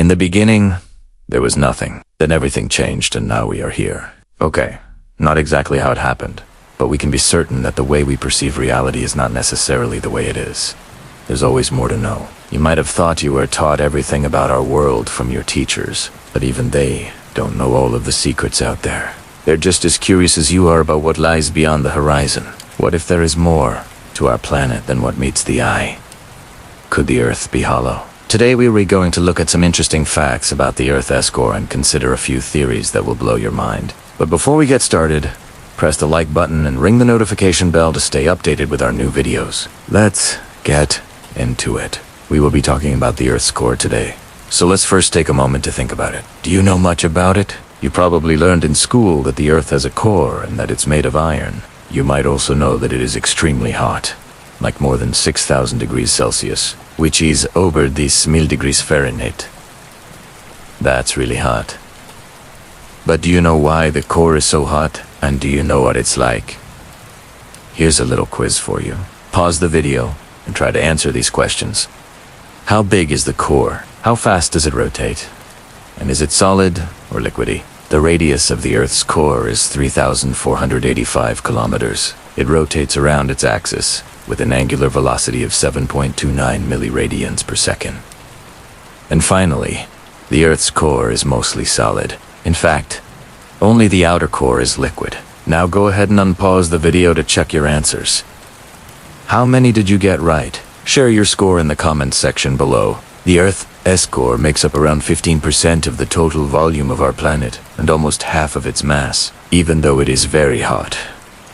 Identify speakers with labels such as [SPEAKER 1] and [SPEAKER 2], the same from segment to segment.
[SPEAKER 1] In the beginning, there was nothing. Then everything changed and now we are here. Okay, not exactly how it happened, but we can be certain that the way we perceive reality is not necessarily the way it is. There's always more to know. You might have thought you were taught everything about our world from your teachers, but even they don't know all of the secrets out there. They're just as curious as you are about what lies beyond the horizon. What if there is more to our planet than what meets the eye? Could the Earth be hollow? Today we are going to look at some interesting facts about the Earth's core and consider a few theories that will blow your mind. But before we get started, press the like button and ring the notification bell to stay updated with our new videos. Let's get into it. We will be talking about the Earth's core today. So let's first take a moment to think about it. Do you know much about it? You probably learned in school that the Earth has a core and that it's made of iron. You might also know that it is extremely hot, like more than 6,000 degrees Celsius, which is over these 1000 degrees Fahrenheit. That's really hot. But do you know why the core is so hot? And do you know what it's like? Here's a little quiz for you. Pause the video and try to answer these questions. How big is the core? How fast does it rotate? And is it solid or liquidy? The radius of the Earth's core is 3,485 kilometers. It rotates around its axis with an angular velocity of 7.29 milliradians per second. And finally, the Earth's core is mostly solid. In fact, only the outer core is liquid. Now go ahead and unpause the video to check your answers. How many did you get right? Share your score in the comments section below. The Earth's core makes up around 15% of the total volume of our planet and almost half of its mass. Even though it is very hot,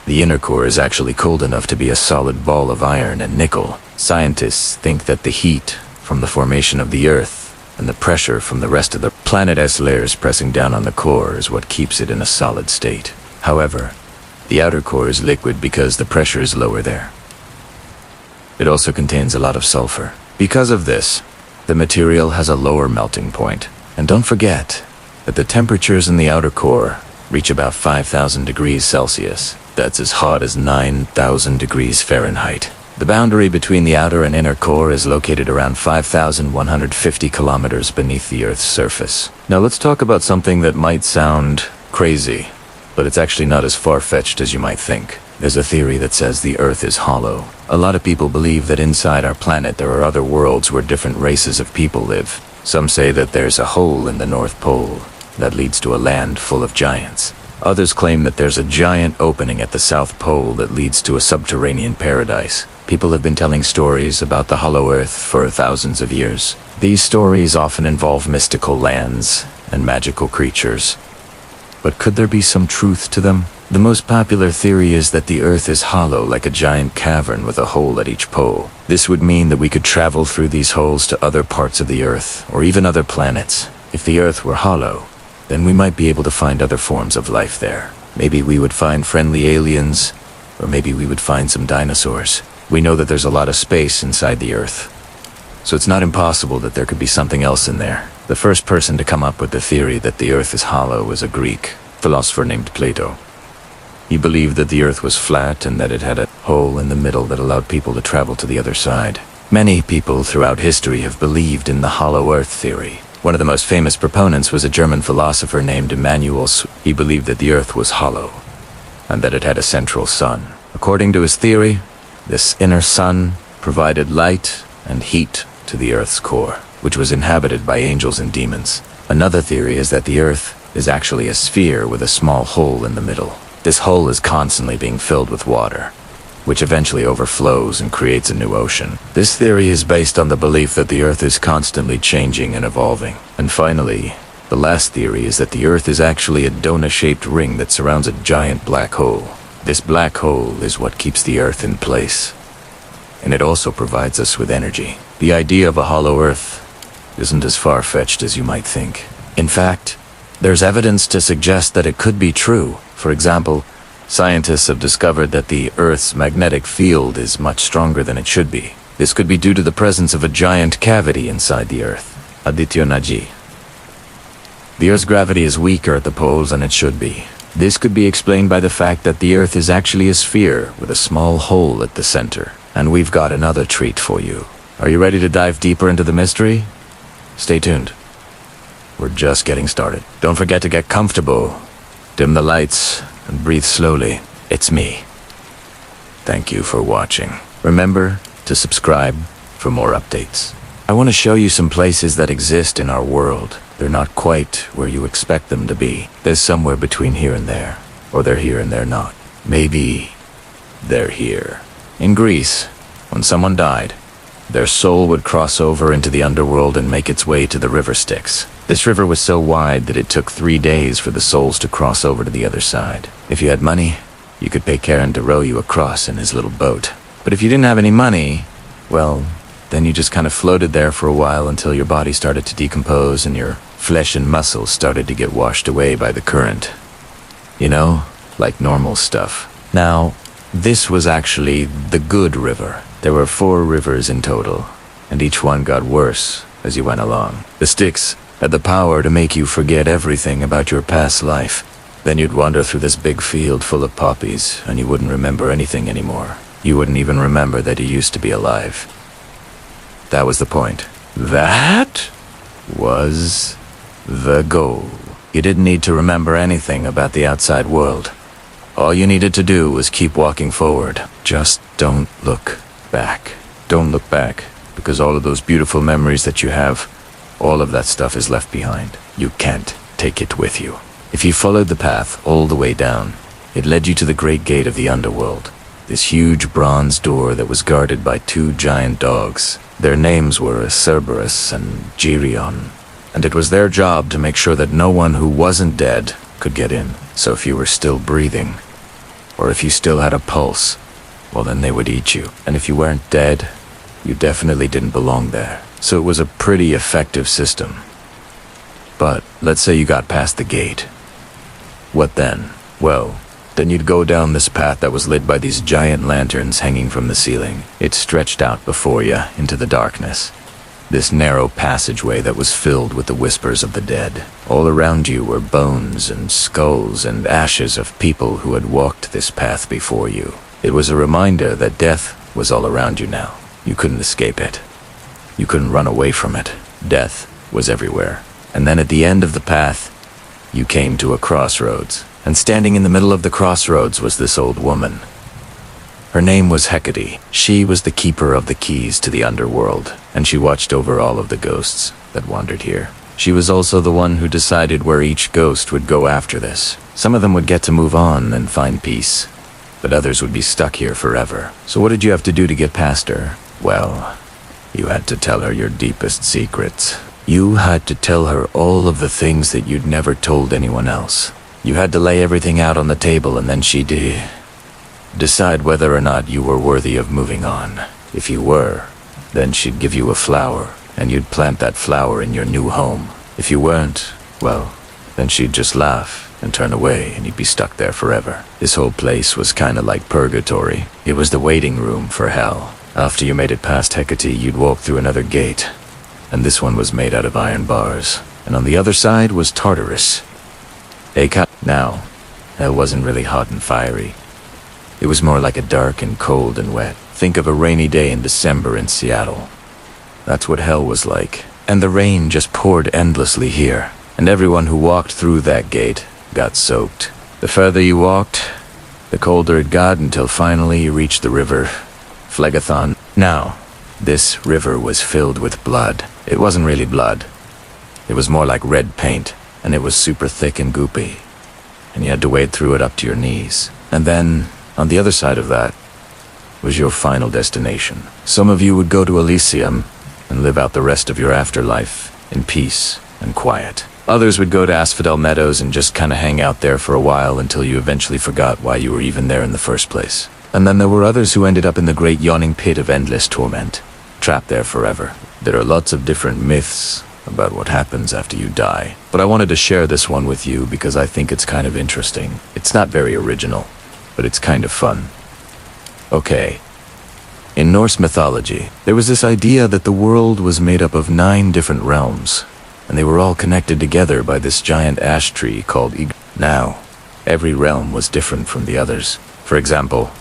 [SPEAKER 1] the inner core is actually cold enough to be a solid ball of iron and nickel. Scientists think that the heat from the formation of the Earth and the pressure from the rest of the planet's layers pressing down on the core is what keeps it in a solid state. However, the outer core is liquid because the pressure is lower there. It also contains a lot of sulfur. Because of this, the material has a lower melting point. And don't forget that the temperatures in the outer core reach about 5,000 degrees Celsius. That's as hot as 9,000 degrees Fahrenheit. The boundary between the outer and inner core is located around 5,150 kilometers beneath the Earth's surface. Now let's talk about something that might sound crazy, but it's actually not as far-fetched as you might think. There's a theory that says the Earth is hollow. A lot of people believe that inside our planet there are other worlds where different races of people live. Some say that there's a hole in the North Pole that leads to a land full of giants. Others claim that there's a giant opening at the South Pole that leads to a subterranean paradise. People have been telling stories about the hollow Earth for thousands of years. These stories often involve mystical lands and magical creatures. But could there be some truth to them? The most popular theory is that the Earth is hollow like a giant cavern with a hole at each pole. This would mean that we could travel through these holes to other parts of the Earth, or even other planets. If the Earth were hollow, then we might be able to find other forms of life there. Maybe we would find friendly aliens, or maybe we would find some dinosaurs. We know that there's a lot of space inside the Earth, so it's not impossible that there could be something else in there. The first person to come up with the theory that the Earth is hollow was a Greek philosopher named Plato. He believed that the Earth was flat and that it had a hole in the middle that allowed people to travel to the other side. Many people throughout history have believed in the hollow Earth theory. One of the most famous proponents was a German philosopher named Emanuel. He believed that the Earth was hollow and that it had a central sun. According to his theory, this inner sun provided light and heat to the Earth's core, which was inhabited by angels and demons. Another theory is that the Earth is actually a sphere with a small hole in the middle. This hole is constantly being filled with water, which eventually overflows and creates a new ocean. This theory is based on the belief that the Earth is constantly changing and evolving. And finally, the last theory is that the Earth is actually a donut-shaped ring that surrounds a giant black hole. This black hole is what keeps the Earth in place, and it also provides us with energy. The idea of a hollow Earth isn't as far-fetched as you might think. In fact, there's evidence to suggest that it could be true. For example, scientists have discovered that the Earth's magnetic field is much stronger than it should be. This could be due to the presence of a giant cavity inside the Earth, Adityonaji. The Earth's gravity is weaker at the poles than it should be. This could be explained by the fact that the Earth is actually a sphere with a small hole at the center. And we've got another treat for you. Are you ready to dive deeper into the mystery? Stay tuned. We're just getting started. Don't forget to get comfortable, dim the lights, and breathe slowly. It's me. Thank you for watching. Remember to subscribe for more updates. I want to show you some places that exist in our world. They're not quite where you expect them to be. They're somewhere between here and there. Or they're here and they're not. Maybe they're here. In Greece, when someone died, their soul would cross over into the underworld and make its way to the river Styx. This river was so wide that it took 3 days for the souls to cross over to the other side. If you had money, you could pay Karen to row you across in his little boat. But if you didn't have any money, well, then you just kind of floated there for a while until your body started to decompose and your flesh and muscles started to get washed away by the current. You know, like normal stuff. Now, this was actually the good river. There were 4 rivers in total, and each one got worse as you went along. The Styx had the power to make you forget everything about your past life. Then you'd wander through this big field full of poppies, and you wouldn't remember anything anymore. You wouldn't even remember that you used to be alive. That was the point. That was the goal. You didn't need to remember anything about the outside world. All you needed to do was keep walking forward. Just don't look back. Don't look back, because all of those beautiful memories that you have, all of that stuff is left behind. You can't take it with you. If you followed the path all the way down, it led you to the great gate of the underworld. This huge bronze door that was guarded by 2 giant dogs. Their names were Cerberus and Geryon, and it was their job to make sure that no one who wasn't dead could get in. So if you were still breathing, or if you still had a pulse, well then they would eat you. And if you weren't dead, you definitely didn't belong there. So it was a pretty effective system. But let's say you got past the gate. What then? Well, then you'd go down this path that was lit by these giant lanterns hanging from the ceiling. It stretched out before you into the darkness. This narrow passageway that was filled with the whispers of the dead. All around you were bones and skulls and ashes of people who had walked this path before you. It was a reminder that death was all around you now. You couldn't escape it. You couldn't run away from it. Death was everywhere. And then at the end of the path, you came to a crossroads. And standing in the middle of the crossroads was this old woman. Her name was Hecate. She was the keeper of the keys to the underworld, and she watched over all of the ghosts that wandered here. She was also the one who decided where each ghost would go after this. Some of them would get to move on and find peace, but others would be stuck here forever. So what did you have to do to get past her? Well, you had to tell her your deepest secrets. You had to tell her all of the things that you'd never told anyone else. You had to lay everything out on the table, and then she'd decide whether or not you were worthy of moving on. If you were, then she'd give you a flower, and you'd plant that flower in your new home. If you weren't, well, then she'd just laugh and turn away, and you'd be stuck there forever. This whole place was kinda like purgatory. It was the waiting room for hell. After you made it past Hecate, you'd walk through another gate, and this one was made out of iron bars. And on the other side was Tartarus. Now, hell wasn't really hot and fiery. It was more like a dark and cold and wet. Think of a rainy day in December in Seattle. That's what hell was like. And the rain just poured endlessly here. And everyone who walked through that gate got soaked. The further you walked, the colder it got until finally you reached the river Phlegethon. Now, this river was filled with blood. It wasn't really blood. It was more like red paint, and it was super thick and goopy. And you had to wade through it up to your knees. And then, on the other side of that, was your final destination. Some of you would go to Elysium and live out the rest of your afterlife in peace and quiet. Others would go to Asphodel Meadows and just kinda hang out there for a while until you eventually forgot why you were even there in the first place. And then there were others who ended up in the great yawning pit of endless torment, trapped there forever. There are lots of different myths about what happens after you die, but I wanted to share this one with you because I think it's kind of interesting. It's not very original, but it's kind of fun. Okay. In Norse mythology, there was this idea that the world was made up of 9 different realms, and they were all connected together by this giant ash tree called Ygg. Now, every realm was different from the others. For example,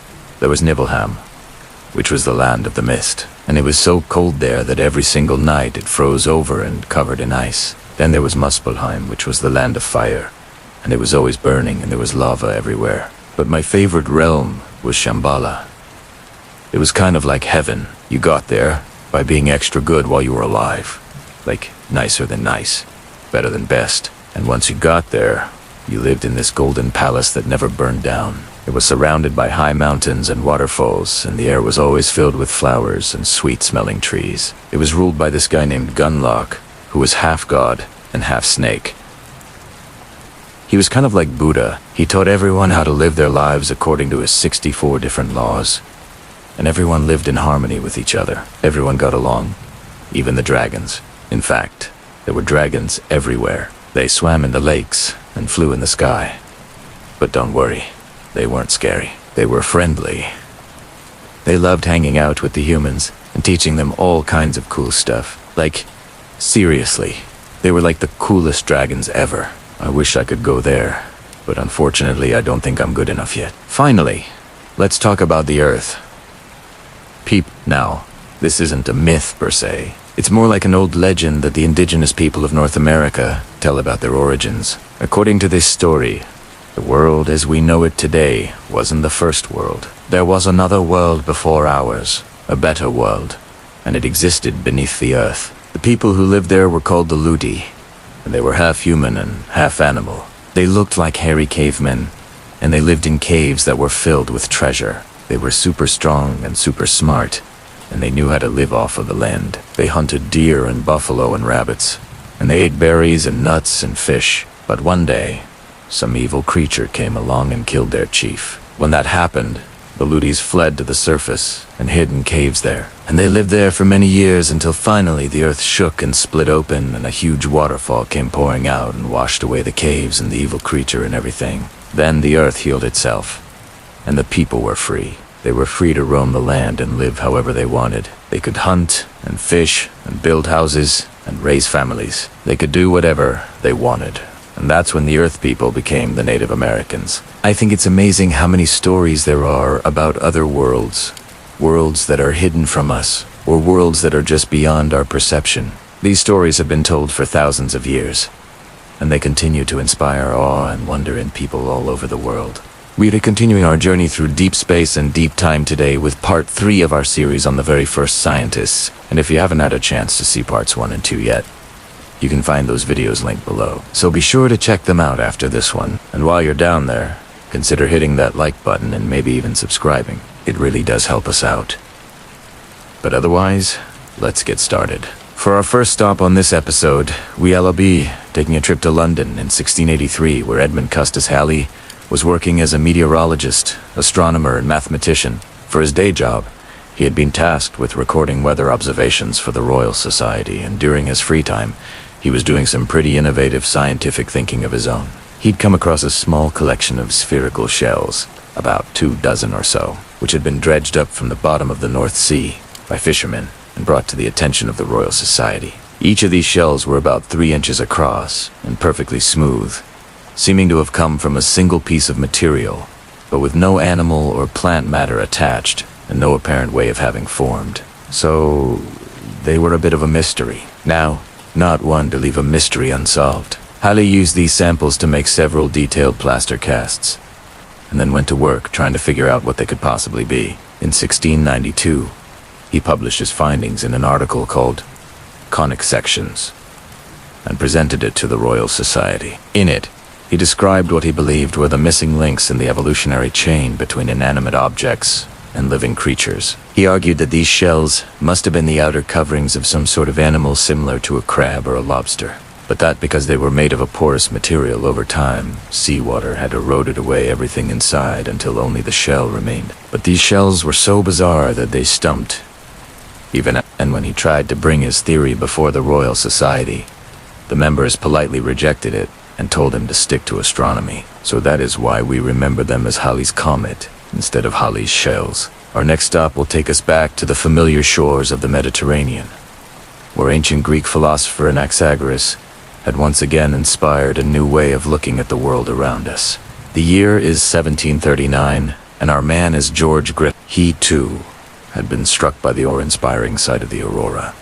[SPEAKER 1] there was Nibelheim, which was the land of the mist, and it was so cold there that every single night it froze over and covered in ice. Then there was Muspelheim, which was the land of fire, and it was always burning and there was lava everywhere. But my favorite realm was Shambhala. It was kind of like heaven. You got there by being extra good while you were alive. Like, nicer than nice, better than best. And once you got there, you lived in this golden palace that never burned down. It was surrounded by high mountains and waterfalls, and the air was always filled with flowers and sweet-smelling trees. It was ruled by this guy named Gunlock, who was half god and half snake. He was kind of like Buddha. He taught everyone how to live their lives according to his 64 different laws. And everyone lived in harmony with each other. Everyone got along, even the dragons. In fact, there were dragons everywhere. They swam in the lakes and flew in the sky. But don't worry, they weren't scary. They were friendly. They loved hanging out with the humans and teaching them all kinds of cool stuff. Like, seriously, they were like the coolest dragons ever. I wish I could go there, but unfortunately I don't think I'm good enough yet. Finally, let's talk about the Earth. Now, this isn't a myth per se. It's more like an old legend that the indigenous people of North America tell about their origins. According to this story, the world as we know it today wasn't the first world. There was another world before ours, a better world, and it existed beneath the earth. The people who lived there were called the Ludi, and they were half human and half animal. They looked like hairy cavemen, and they lived in caves that were filled with treasure. They were super strong and super smart, and they knew how to live off of the land. They hunted deer and buffalo and rabbits, and they ate berries and nuts and fish. But one day, some evil creature came along and killed their chief. When that happened, the Ludis fled to the surface and hid in caves there. And they lived there for many years until finally the earth shook and split open and a huge waterfall came pouring out and washed away the caves and the evil creature and everything. Then the earth healed itself, and the people were free. They were free to roam the land and live however they wanted. They could hunt and fish and build houses and raise families. They could do whatever they wanted. And that's when the Earth people became the Native Americans. I think it's amazing how many stories there are about other worlds. Worlds that are hidden from us, or worlds that are just beyond our perception. These stories have been told for thousands of years, and they continue to inspire awe and wonder in people all over the world. We are continuing our journey through deep space and deep time today with part 3 of our series on the very first scientists. And if you haven't had a chance to see parts 1 and 2 yet, you can find those videos linked below. So be sure to check them out after this one. And while you're down there, consider hitting that like button and maybe even subscribing. It really does help us out. But otherwise, let's get started. For our first stop on this episode, we'll be taking a trip to London in 1683, where Edmund Custis Halley was working as a meteorologist, astronomer, and mathematician. For his day job, he had been tasked with recording weather observations for the Royal Society, and during his free time, he was doing some pretty innovative scientific thinking of his own. He'd come across a small collection of spherical shells, about 24 or so, which had been dredged up from the bottom of the North Sea by fishermen and brought to the attention of the Royal Society. Each of these shells were about 3 inches across and perfectly smooth, seeming to have come from a single piece of material, but with no animal or plant matter attached and no apparent way of having formed. So they were a bit of a mystery. Now, not one to leave a mystery unsolved. Halley used these samples to make several detailed plaster casts, and then went to work trying to figure out what they could possibly be. In 1692, he published his findings in an article called Conic Sections, and presented it to the Royal Society. In it, he described what he believed were the missing links in the evolutionary chain between inanimate objects and living creatures. He argued that these shells must have been the outer coverings of some sort of animal similar to a crab or a lobster, but that because they were made of a porous material over time, seawater had eroded away everything inside until only the shell remained. But these shells were so bizarre that they stumped and when he tried to bring his theory before the Royal Society, the members politely rejected it and told him to stick to astronomy. So that is why we remember them as Halley's Comet instead of Halley's shells. Our next stop will take us back to the familiar shores of the Mediterranean, where ancient Greek philosopher Anaxagoras had once again inspired a new way of looking at the world around us. The year is 1739, and our man is George Griffith. He, too, had been struck by the awe-inspiring sight of the aurora.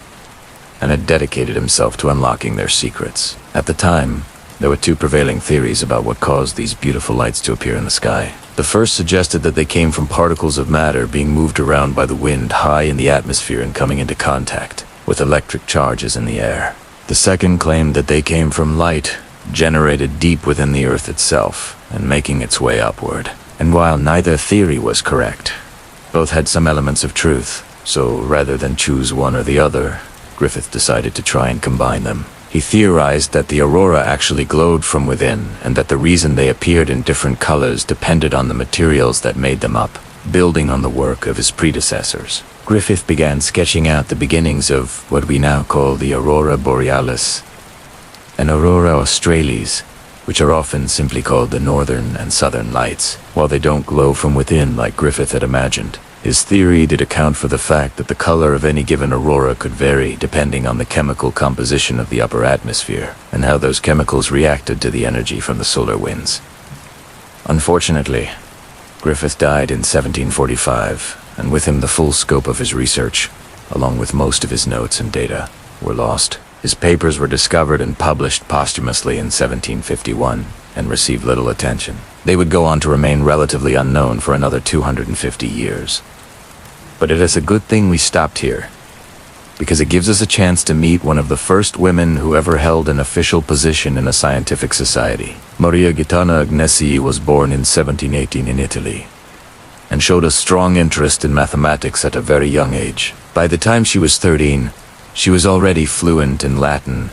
[SPEAKER 1] and had dedicated himself to unlocking their secrets. At the time, there were two prevailing theories about what caused these beautiful lights to appear in the sky. The first suggested that they came from particles of matter being moved around by the wind high in the atmosphere and coming into contact with electric charges in the air. The second claimed that they came from light generated deep within the Earth itself and making its way upward. And while neither theory was correct, both had some elements of truth, so rather than choose one or the other, Griffith decided to try and combine them. He theorized that the aurora actually glowed from within, and that the reason they appeared in different colors depended on the materials that made them up, building on the work of his predecessors. Griffith began sketching out the beginnings of what we now call the aurora borealis and aurora australis, which are often simply called the northern and southern lights. While they don't glow from within like Griffith had imagined, his theory did account for the fact that the color of any given aurora could vary depending on the chemical composition of the upper atmosphere and how those chemicals reacted to the energy from the solar winds. Unfortunately, Griffith died in 1745, and with him the full scope of his research, along with most of his notes and data, were lost. His papers were discovered and published posthumously in 1751 and received little attention. They would go on to remain relatively unknown for another 250 years. But it is a good thing we stopped here, because it gives us a chance to meet one of the first women who ever held an official position in a scientific society. Maria Gaetana Agnesi was born in 1718 in Italy, and showed a strong interest in mathematics at a very young age. By the time she was 13, she was already fluent in Latin,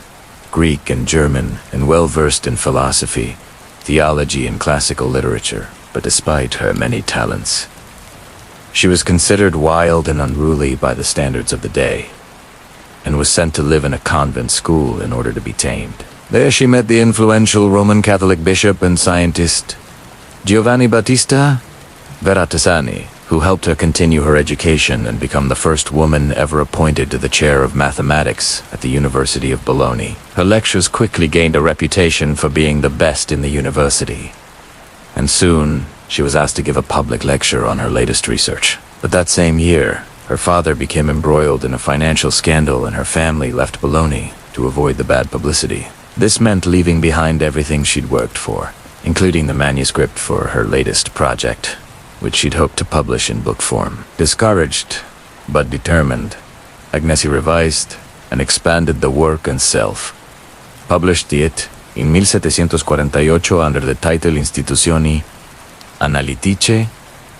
[SPEAKER 1] Greek, and German, and well-versed in philosophy, theology, and classical literature. But despite her many talents, she was considered wild and unruly by the standards of the day, and was sent to live in a convent school in order to be tamed. There she met the influential Roman Catholic bishop and scientist Giovanni Battista Verrazzani, who helped her continue her education and become the first woman ever appointed to the chair of mathematics at the University of Bologna. Her lectures quickly gained a reputation for being the best in the university, and soon she was asked to give a public lecture on her latest research. But that same year, her father became embroiled in a financial scandal and her family left Bologna to avoid the bad publicity. This meant leaving behind everything she'd worked for, including the manuscript for her latest project, which she'd hoped to publish in book form. Discouraged, but determined, Agnesi revised and expanded the work and self, published it in 1748 under the title Instituzioni Analitiche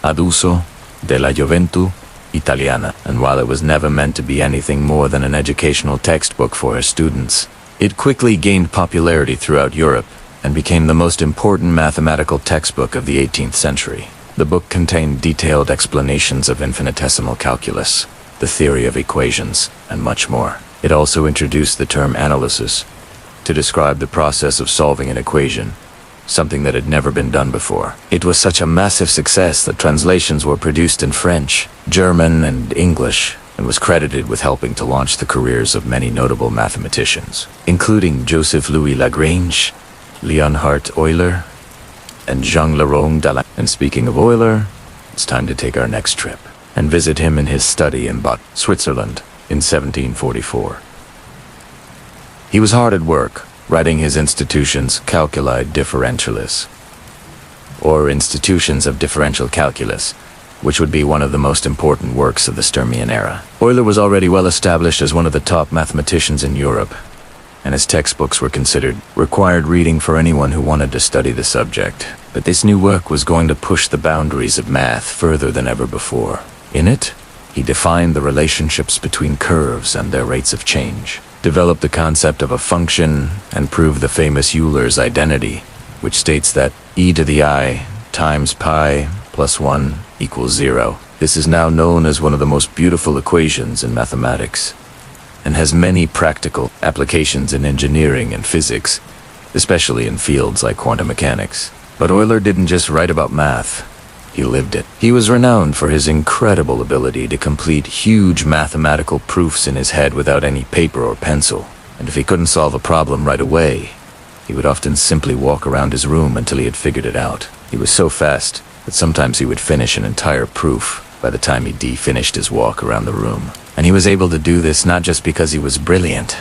[SPEAKER 1] ad uso della gioventù italiana, and while it was never meant to be anything more than an educational textbook for her students, it quickly gained popularity throughout Europe and became the most important mathematical textbook of the 18th century. The book contained detailed explanations of infinitesimal calculus, the theory of equations, and much more. It also introduced the term analysis to describe the process of solving an equation, something that had never been done before. It was such a massive success that translations were produced in French, German, and English, and was credited with helping to launch the careers of many notable mathematicians, including Joseph Louis Lagrange, Leonhard Euler, and Jean Leron Dalla. And speaking of Euler, it's time to take our next trip and visit him in his study in Bot, Switzerland, in 1744. He was hard at work, writing his Institutions Calculi Differentialis, or Institutions of Differential Calculus, which would be one of the most important works of the Sturmian era. Euler was already well established as one of the top mathematicians in Europe, and his textbooks were considered required reading for anyone who wanted to study the subject. But this new work was going to push the boundaries of math further than ever before. In it, he defined the relationships between curves and their rates of change, developed the concept of a function, and proved the famous Euler's identity, which states that e to the I times pi plus 1 equals 0. This is now known as one of the most beautiful equations in mathematics, and has many practical applications in engineering and physics, especially in fields like quantum mechanics. But Euler didn't just write about math, he lived it. He was renowned for his incredible ability to complete huge mathematical proofs in his head without any paper or pencil, and if he couldn't solve a problem right away, he would often simply walk around his room until he had figured it out. He was so fast that sometimes he would finish an entire proof by the time he finished his walk around the room. And he was able to do this not just because he was brilliant,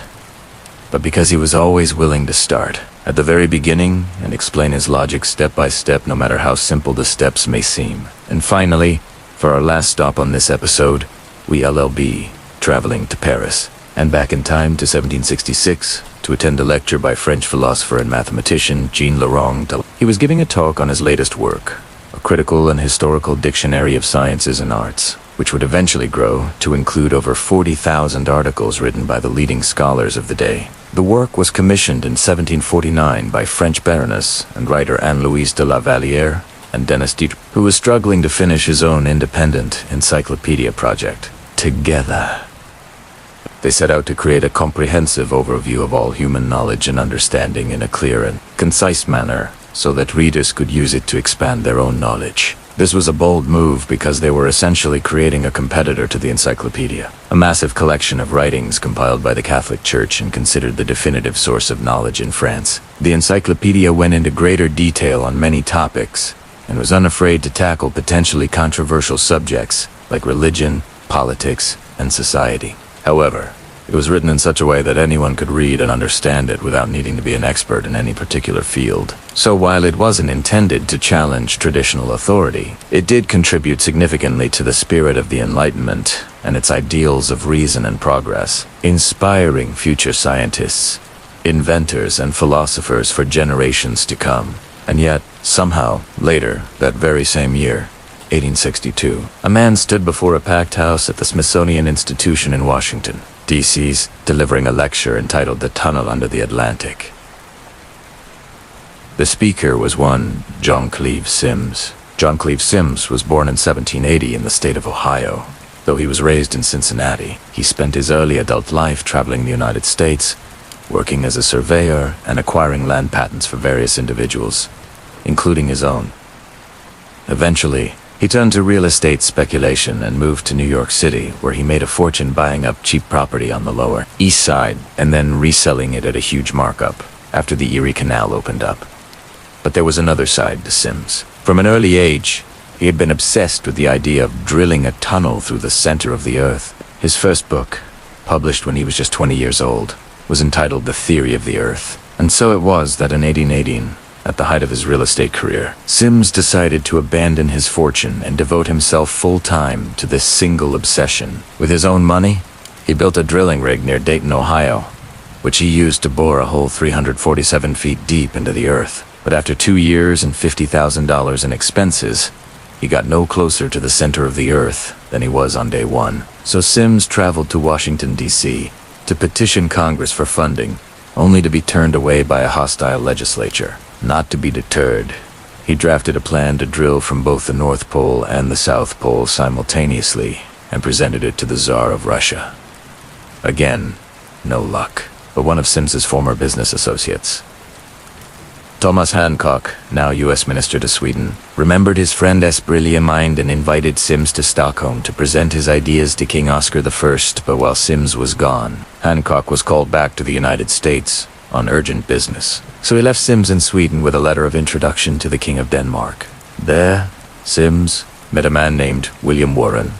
[SPEAKER 1] but because he was always willing to start at the very beginning and explain his logic step by step, no matter how simple the steps may seem. And finally, for our last stop on this episode, we LLB, traveling to Paris, and back in time to 1766, to attend a lecture by French philosopher and mathematician Jean Laurent. He was giving a talk on his latest work, a critical and historical dictionary of sciences and arts, which would eventually grow to include over 40,000 articles written by the leading scholars of the day. The work was commissioned in 1749 by French Baroness and writer Anne-Louise de la Vallière and Denis Diderot, who was struggling to finish his own independent encyclopedia project. Together, they set out to create a comprehensive overview of all human knowledge and understanding in a clear and concise manner, so that readers could use it to expand their own knowledge. This was a bold move because they were essentially creating a competitor to the encyclopedia, a massive collection of writings compiled by the Catholic Church and considered the definitive source of knowledge in France. The encyclopedia went into greater detail on many topics and was unafraid to tackle potentially controversial subjects like religion, politics, and society. However, it was written in such a way that anyone could read and understand it without needing to be an expert in any particular field. So while it wasn't intended to challenge traditional authority, it did contribute significantly to the spirit of the Enlightenment and its ideals of reason and progress, inspiring future scientists, inventors, and philosophers for generations to come. And yet, somehow, later, that very same year, 1862, a man stood before a packed house at the Smithsonian Institution in Washington, D.C.'s, delivering a lecture entitled The Tunnel Under the Atlantic. The speaker was one John Cleve Symmes. John Cleve Symmes was born in 1780 in the state of Ohio. Though he was raised in Cincinnati, he spent his early adult life traveling the United States, working as a surveyor and acquiring land patents for various individuals, including his own. Eventually, he turned to real estate speculation and moved to New York City, where he made a fortune buying up cheap property on the Lower East Side and then reselling it at a huge markup after the Erie Canal opened up. But there was another side to Symmes. From an early age, he had been obsessed with the idea of drilling a tunnel through the center of the earth. His first book, published when he was just 20 years old, was entitled The Theory of the Earth. And so it was that in 1818, at the height of his real estate career, Symmes decided to abandon his fortune and devote himself full-time to this single obsession. With his own money, he built a drilling rig near Dayton, Ohio, which he used to bore a hole 347 feet deep into the earth. But after 2 years and $50,000 in expenses, he got no closer to the center of the earth than he was on day one. So Symmes traveled to Washington, D.C. to petition Congress for funding, only to be turned away by a hostile legislature. Not to be deterred, he drafted a plan to drill from both the North Pole and the South Pole simultaneously and presented it to the Tsar of Russia. Again, no luck, but one of Symmes's former business associates, Thomas Hancock, now U.S. Minister to Sweden, remembered his friend's brilliant mind and invited Symmes to Stockholm to present his ideas to King Oscar I. But while Symmes was gone, Hancock was called back to the United States on urgent business. So he left Symmes in Sweden with a letter of introduction to the King of Denmark. There, Symmes met a man named William Warren,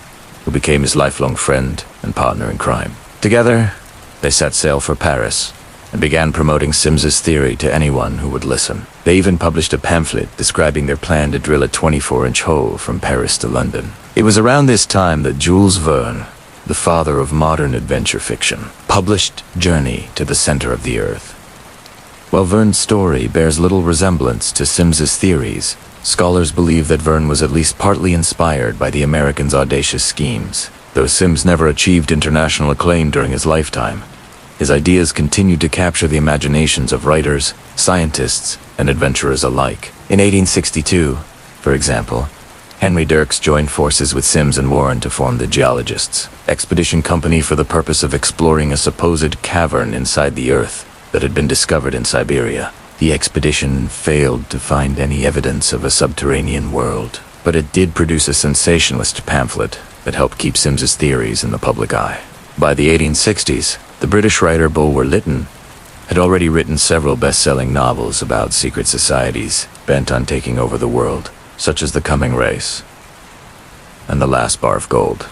[SPEAKER 1] who became his lifelong friend and partner in crime. Together, they set sail for Paris and began promoting Symmes's theory to anyone who would listen. They even published a pamphlet describing their plan to drill a 24-inch hole from Paris to London. It was around this time that Jules Verne, the father of modern adventure fiction, published Journey to the Center of the Earth. While Verne's story bears little resemblance to Symmes's theories, scholars believe that Verne was at least partly inspired by the Americans' audacious schemes. Though Symmes never achieved international acclaim during his lifetime, his ideas continued to capture the imaginations of writers, scientists, and adventurers alike. In 1862, for example, Henry Dirks joined forces with Symmes and Warren to form the Geologists' Expedition Company for the purpose of exploring a supposed cavern inside the Earth that had been discovered in Siberia. The expedition failed to find any evidence of a subterranean world, but it did produce a sensationalist pamphlet that helped keep Symmes's theories in the public eye. By the 1860s, the British writer Bulwer Lytton had already written several best-selling novels about secret societies bent on taking over the world, such as The Coming Race. and the last bar of gold.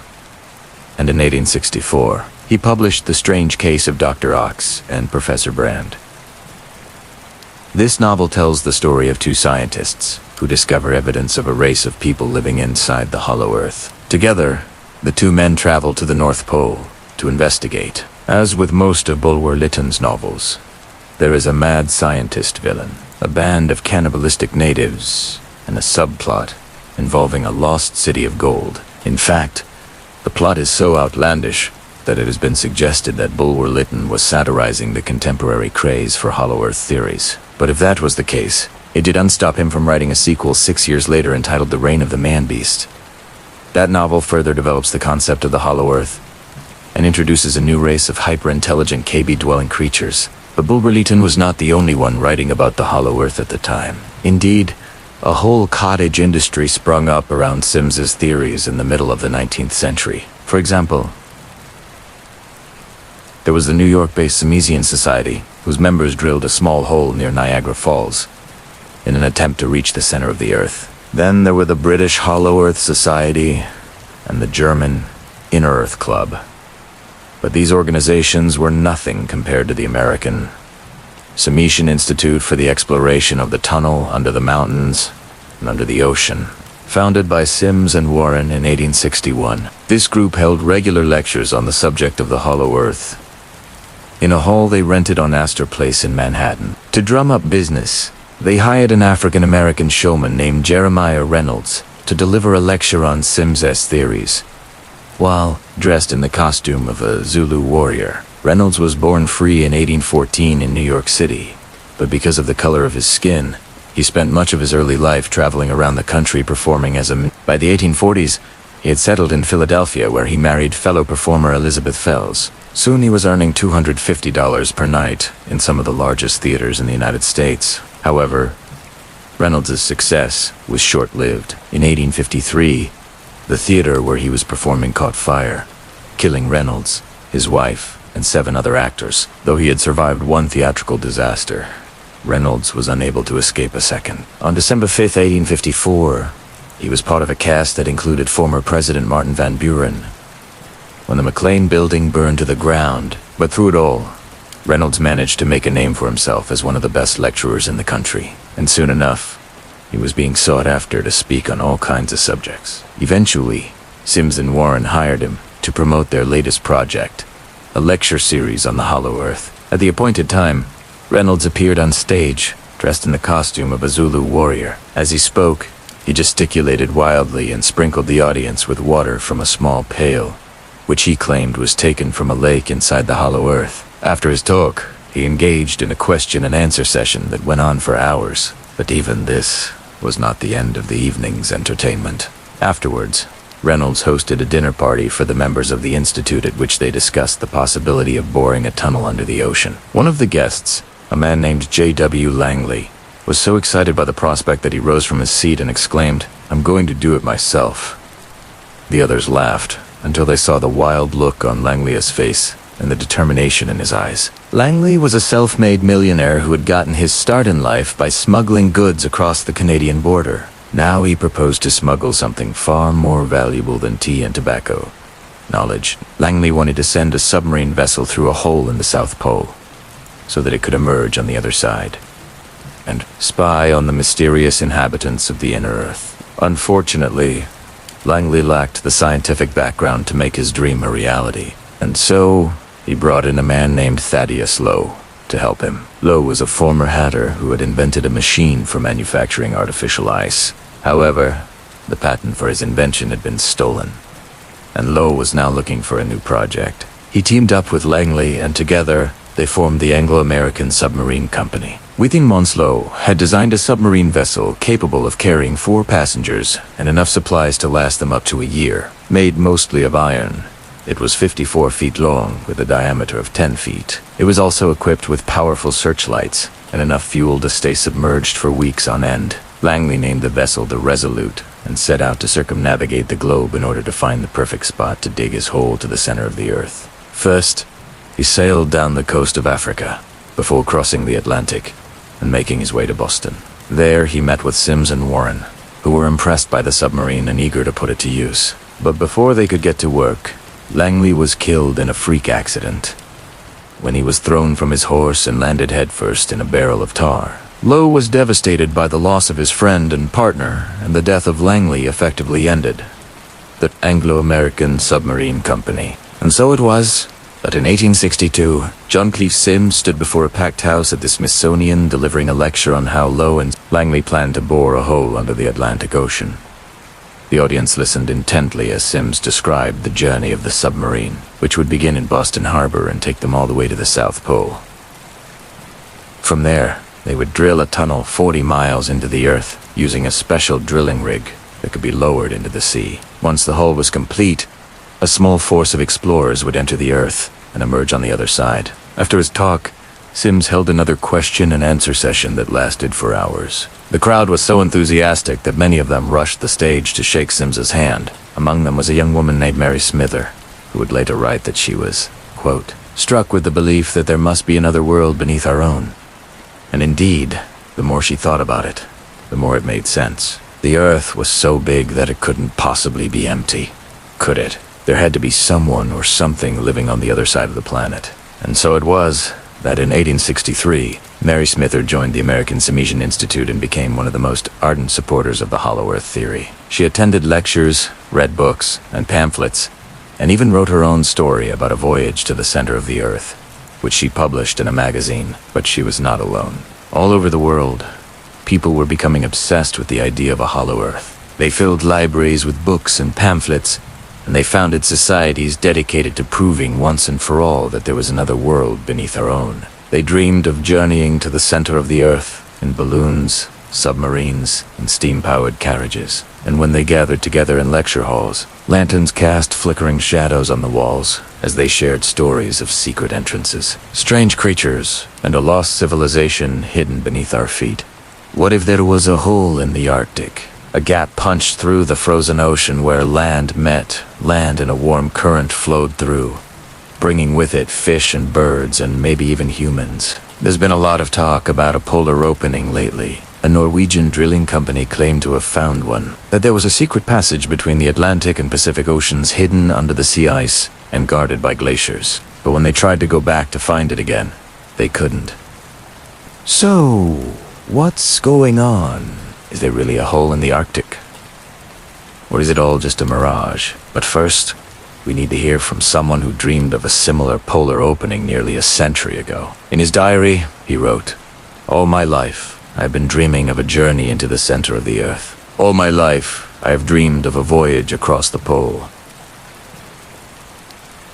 [SPEAKER 1] And in 1864, he published The Strange Case of Dr. Ox and Professor Brand. This novel tells the story of two scientists who discover evidence of a race of people living inside the hollow earth. Together, the two men travel to the North Pole to investigate. As with most of Bulwer Lytton's novels, there is a mad scientist villain, a band of cannibalistic natives, and a subplot involving a lost city of gold. In fact, the plot is so outlandish that it has been suggested that Bulwer Lytton was satirizing the contemporary craze for hollow earth theories. But if that was the case, it did unstop him from writing a sequel 6 years later entitled The Reign of the Man-Beast. That novel further develops the concept of the hollow earth and introduces a new race of hyper-intelligent cave-dwelling creatures. But Bulwer Lytton was not the only one writing about the hollow earth at the time. Indeed, a whole cottage industry sprung up around Sims's theories in the middle of the 19th century. For example, there was the New York-based Simesian Society, whose members drilled a small hole near Niagara Falls in an attempt to reach the center of the earth. Then there were the British Hollow Earth Society and the German Inner Earth Club. But these organizations were nothing compared to the American Simesian Institute for the Exploration of the Tunnel under the mountains and under the ocean, founded by Sims and Warren in 1861. This group held regular lectures on the subject of the hollow earth in a hall they rented on Astor Place in Manhattan. To drum up business, they hired an African-American showman named Jeremiah Reynolds to deliver a lecture on Sims's theories. While dressed in the costume of a Zulu warrior, Reynolds was born free in 1814 in New York City, but because of the color of his skin, he spent much of his early life traveling around the country performing as a... By the 1840s, he had settled in Philadelphia, where he married fellow performer Elizabeth Fells. Soon he was earning $250 per night in some of the largest theaters in the United States. However, Reynolds' success was short-lived. In 1853, the theater where he was performing caught fire, killing Reynolds, his wife, and 7 other actors. Though he had survived one theatrical disaster, Reynolds was unable to escape a second. On December 5, 1854, he was part of a cast that included former President Martin Van Buren when the McLean building burned to the ground. But through it all, Reynolds managed to make a name for himself as one of the best lecturers in the country. And soon enough, he was being sought after to speak on all kinds of subjects. Eventually, Sims and Warren hired him to promote their latest project, a lecture series on the hollow earth. At the appointed time, Reynolds appeared on stage, dressed in the costume of a Zulu warrior. As he spoke, he gesticulated wildly and sprinkled the audience with water from a small pail, which he claimed was taken from a lake inside the hollow earth. After his talk, he engaged in a question-and-answer session that went on for hours. But even this was not the end of the evening's entertainment. Afterwards, Reynolds hosted a dinner party for the members of the Institute at which they discussed the possibility of boring a tunnel under the ocean. One of the guests, a man named J.W. Langley, was so excited by the prospect that he rose from his seat and exclaimed, "I'm going to do it myself." The others laughed until they saw the wild look on Langley's face and the determination in his eyes. Langley was a self-made millionaire who had gotten his start in life by smuggling goods across the Canadian border. Now he proposed to smuggle something far more valuable than tea and tobacco: knowledge. Langley wanted to send a submarine vessel through a hole in the South Pole so that it could emerge on the other side and spy on the mysterious inhabitants of the inner earth. Unfortunately, Langley lacked the scientific background to make his dream a reality, and so he brought in a man named Thaddeus Lowe to help him. Lowe was a former hatter who had invented a machine for manufacturing artificial ice. However, the patent for his invention had been stolen, and Lowe was now looking for a new project. He teamed up with Langley, and together they formed the Anglo-American Submarine Company. Within months, Lowe had designed a submarine vessel capable of carrying 4 passengers and enough supplies to last them up to a year. Made mostly of iron, it was 54 feet long with a diameter of 10 feet. It was also equipped with powerful searchlights and enough fuel to stay submerged for weeks on end. Langley named the vessel the Resolute and set out to circumnavigate the globe in order to find the perfect spot to dig his hole to the center of the earth. First, he sailed down the coast of Africa before crossing the Atlantic and making his way to Boston. There he met with Sims and Warren, who were impressed by the submarine and eager to put it to use. But before they could get to work, Langley was killed in a freak accident when he was thrown from his horse and landed headfirst in a barrel of tar. Lowe was devastated by the loss of his friend and partner, and the death of Langley effectively ended the Anglo-American Submarine Company. And so it was that in 1862, John Cleef Sims stood before a packed house at the Smithsonian delivering a lecture on how Lowe and Langley planned to bore a hole under the Atlantic Ocean. The audience listened intently as Sims described the journey of the submarine, which would begin in Boston Harbor and take them all the way to the South Pole. From there, they would drill a tunnel 40 miles into the earth using a special drilling rig that could be lowered into the sea. Once the hull was complete, a small force of explorers would enter the earth and emerge on the other side. After his talk, Sims held another question and answer session that lasted for hours. The crowd was so enthusiastic that many of them rushed the stage to shake Sims's hand. Among them was a young woman named Mary Smither, who would later write that she was, quote, struck with the belief that there must be another world beneath our own. And indeed, the more she thought about it, the more it made sense. The earth was so big that it couldn't possibly be empty, could it? There had to be someone or something living on the other side of the planet. And so it was that in 1863, Mary Smither joined the American Semesian Institute and became one of the most ardent supporters of the Hollow Earth theory. She attended lectures, read books, and pamphlets, and even wrote her own story about a voyage to the center of the Earth, which she published in a magazine. But she was not alone. All over the world, people were becoming obsessed with the idea of a hollow Earth. They filled libraries with books and pamphlets, and they founded societies dedicated to proving once and for all that there was another world beneath our own. They dreamed of journeying to the center of the earth in balloons, submarines, and steam-powered carriages. And when they gathered together in lecture halls, lanterns cast flickering shadows on the walls as they shared stories of secret entrances, strange creatures, and a lost civilization hidden beneath our feet. What if there was a hole in the Arctic? A gap punched through the frozen ocean where land met, land and a warm current flowed through, bringing with it fish and birds and maybe even humans. There's been a lot of talk about a polar opening lately. A Norwegian drilling company claimed to have found one, that there was a secret passage between the Atlantic and Pacific Oceans hidden under the sea ice and guarded by glaciers. But when they tried to go back to find it again, they couldn't. So, what's going on? Is there really a hole in the Arctic? Or is it all just a mirage? But first, we need to hear from someone who dreamed of a similar polar opening nearly a century ago. In his diary, he wrote, "All my life, I have been dreaming of a journey into the center of the earth. All my life, I have dreamed of a voyage across the pole."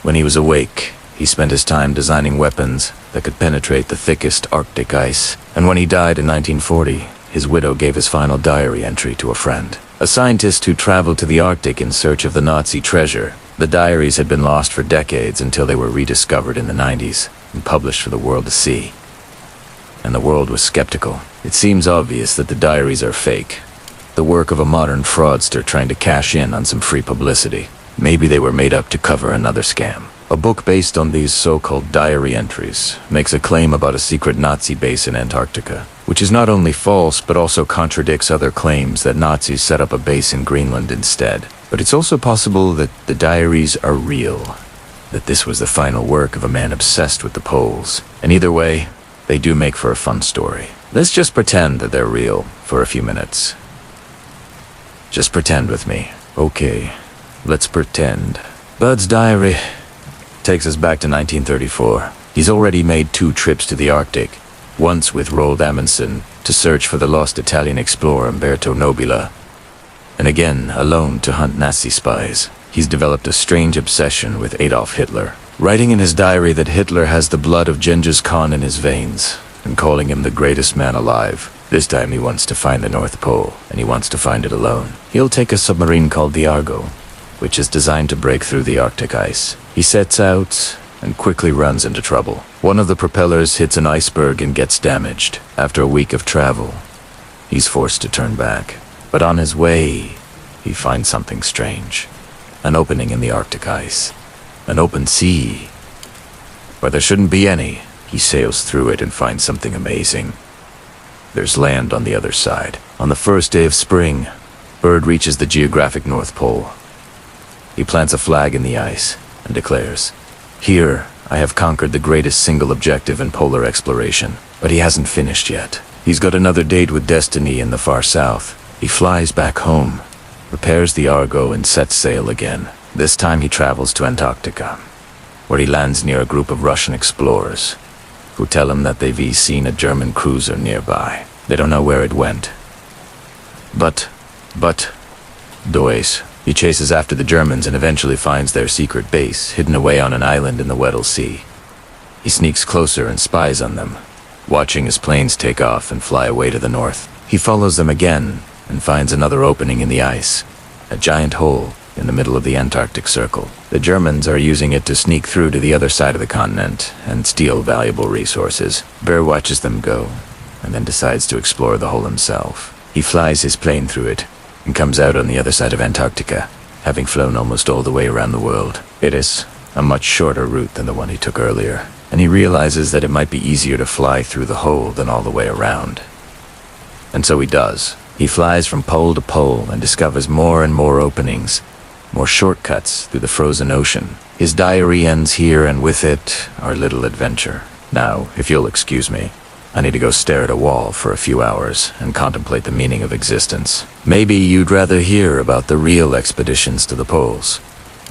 [SPEAKER 1] When he was awake, he spent his time designing weapons that could penetrate the thickest Arctic ice. And when he died in 1940, his widow gave his final diary entry to a friend, a scientist who traveled to the Arctic in search of the Nazi treasure. The diaries had been lost for decades until they were rediscovered in the 90s and published for the world to see. And the world was skeptical. It seems obvious that the diaries are fake, the work of a modern fraudster trying to cash in on some free publicity. Maybe they were made up to cover another scam. A book based on these so-called diary entries makes a claim about a secret Nazi base in Antarctica, which is not only false but also contradicts other claims that Nazis set up a base in Greenland instead. But it's also possible that the diaries are real, that this was the final work of a man obsessed with the poles. And either way, they do make for a fun story. Let's just pretend that they're real for a few minutes. Just pretend with me. Okay, let's pretend. Bud's diary takes us back to 1934. He's already made 2 trips to the Arctic, once with Roald Amundsen to search for the lost Italian explorer Umberto Nobile, and again alone to hunt Nazi spies. He's developed a strange obsession with Adolf Hitler, writing in his diary that Hitler has the blood of Genghis Khan in his veins, and calling him the greatest man alive. This time he wants to find the North Pole, and he wants to find it alone. He'll take a submarine called the Argo, which is designed to break through the Arctic ice. He sets out and quickly runs into trouble. One of the propellers hits an iceberg and gets damaged. After a week of travel, he's forced to turn back. But on his way, he finds something strange. An opening in the Arctic ice. An open sea. Where there shouldn't be any. He sails through it and finds something amazing. There's land on the other side. On the first day of spring, Bird reaches the geographic North Pole. He plants a flag in the ice and declares, "Here, I have conquered the greatest single objective in polar exploration." But he hasn't finished yet. He's got another date with destiny in the far south. He flies back home, repairs the Argo, and sets sail again. This time he travels to Antarctica, where he lands near a group of Russian explorers who tell him that they've seen a German cruiser nearby. They don't know where it went. But, Dois. He chases after the Germans and eventually finds their secret base, hidden away on an island in the Weddell Sea. He sneaks closer and spies on them, watching his planes take off and fly away to the north. He follows them again and finds another opening in the ice, a giant hole in the middle of the Antarctic Circle. The Germans are using it to sneak through to the other side of the continent and steal valuable resources. Bear watches them go and then decides to explore the hole himself. He flies his plane through it and comes out on the other side of Antarctica, having flown almost all the way around the world. It is a much shorter route than the one he took earlier, and he realizes that it might be easier to fly through the hole than all the way around. And so he does. He flies from pole to pole and discovers more and more openings, more shortcuts through the frozen ocean. His diary ends here, and with it, our little adventure. Now, if you'll excuse me, I need to go stare at a wall for a few hours and contemplate the meaning of existence. Maybe you'd rather hear about the real expeditions to the poles.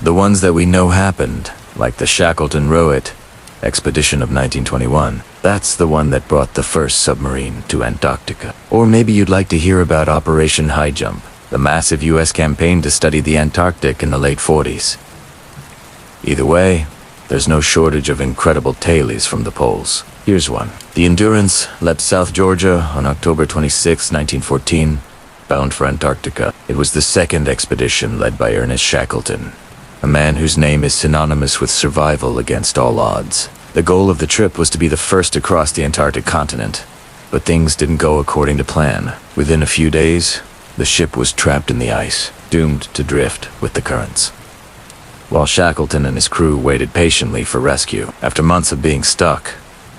[SPEAKER 1] The ones that we know happened, like the Shackleton-Rowett expedition of 1921. That's the one that brought the first submarine to Antarctica. Or maybe you'd like to hear about Operation High Jump, the massive US campaign to study the Antarctic in the late 40s. Either way, there's no shortage of incredible tales from the poles. Here's one. The Endurance left South Georgia on October 26, 1914, bound for Antarctica. It was the second expedition led by Ernest Shackleton, a man whose name is synonymous with survival against all odds. The goal of the trip was to be the first to cross the Antarctic continent, but things didn't go according to plan. Within a few days, the ship was trapped in the ice, doomed to drift with the currents. While Shackleton and his crew waited patiently for rescue, after months of being stuck,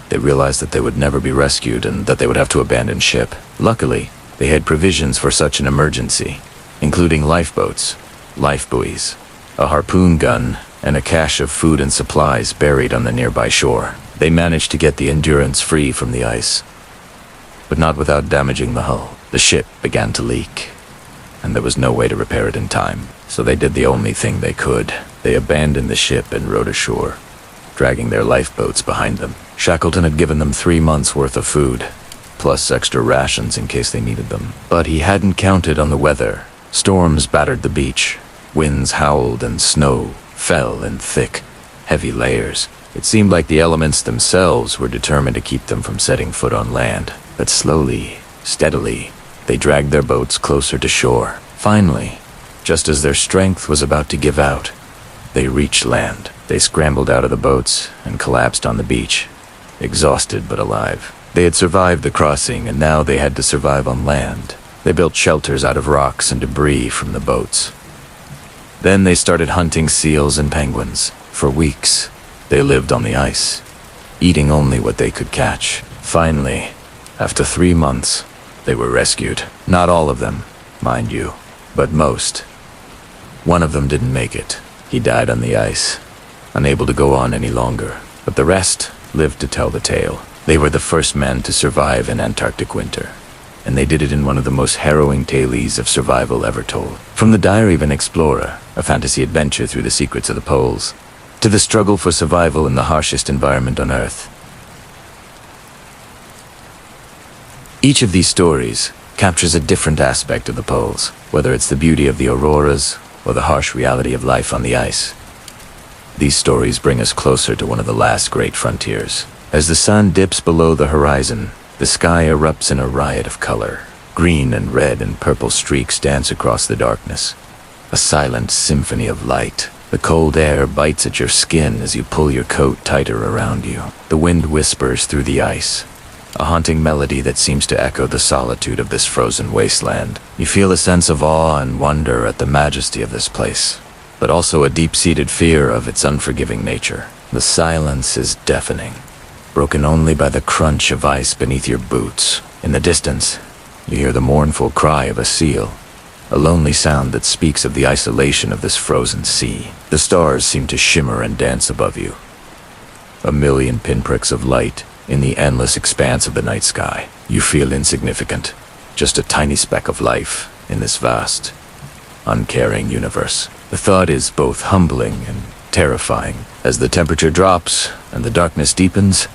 [SPEAKER 1] they realized that they would never be rescued and that they would have to abandon ship. Luckily, they had provisions for such an emergency, including lifeboats, life buoys, a harpoon gun, and a cache of food and supplies buried on the nearby shore. They managed to get the Endurance free from the ice, but not without damaging the hull. The ship began to leak, and there was no way to repair it in time, so they did the only thing they could. They abandoned the ship and rowed ashore, dragging their lifeboats behind them. Shackleton had given them 3 months' worth of food, plus extra rations in case they needed them. But he hadn't counted on the weather. Storms battered the beach, winds howled, and snow fell in thick, heavy layers. It seemed like the elements themselves were determined to keep them from setting foot on land. But slowly, steadily, they dragged their boats closer to shore. Finally, just as their strength was about to give out, they reached land. They scrambled out of the boats and collapsed on the beach, exhausted but alive. They had survived the crossing, and now they had to survive on land. They built shelters out of rocks and debris from the boats. Then they started hunting seals and penguins. For weeks, they lived on the ice, eating only what they could catch. Finally, after 3 months, they were rescued. Not all of them, mind you, but most. One of them didn't make it. He died on the ice, unable to go on any longer. But the rest lived to tell the tale. They were the first men to survive an Antarctic winter, and they did it in one of the most harrowing tales of survival ever told. From the Diary of an Explorer, a fantasy adventure through the secrets of the poles, to the struggle for survival in the harshest environment on Earth. Each of these stories captures a different aspect of the poles, whether it's the beauty of the auroras or the harsh reality of life on the ice. These stories bring us closer to one of the last great frontiers. As the sun dips below the horizon, the sky erupts in a riot of color. Green and red and purple streaks dance across the darkness, a silent symphony of light. The cold air bites at your skin as you pull your coat tighter around you. The wind whispers through the ice, a haunting melody that seems to echo the solitude of this frozen wasteland. You feel a sense of awe and wonder at the majesty of this place, but also a deep-seated fear of its unforgiving nature. The silence is deafening, broken only by the crunch of ice beneath your boots. In the distance, you hear the mournful cry of a seal, a lonely sound that speaks of the isolation of this frozen sea. The stars seem to shimmer and dance above you, a million pinpricks of light in the endless expanse of the night sky. You feel insignificant, just a tiny speck of life in this vast, uncaring universe. The thought is both humbling and terrifying. As the temperature drops and the darkness deepens,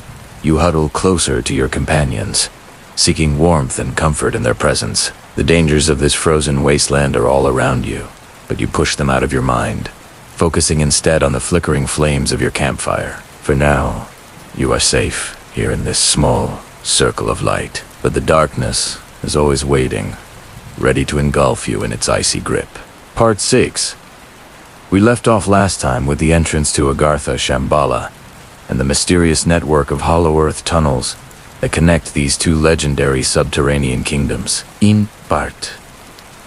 [SPEAKER 1] you huddle closer to your companions, seeking warmth and comfort in their presence. The dangers of this frozen wasteland are all around you, but you push them out of your mind, focusing instead on the flickering flames of your campfire. For now, you are safe here in this small circle of light, but the darkness is always waiting, ready to engulf you in its icy grip. Part 6. We left off last time with the entrance to Agartha, Shambhala, and the mysterious network of hollow earth tunnels that connect these two legendary subterranean kingdoms. In part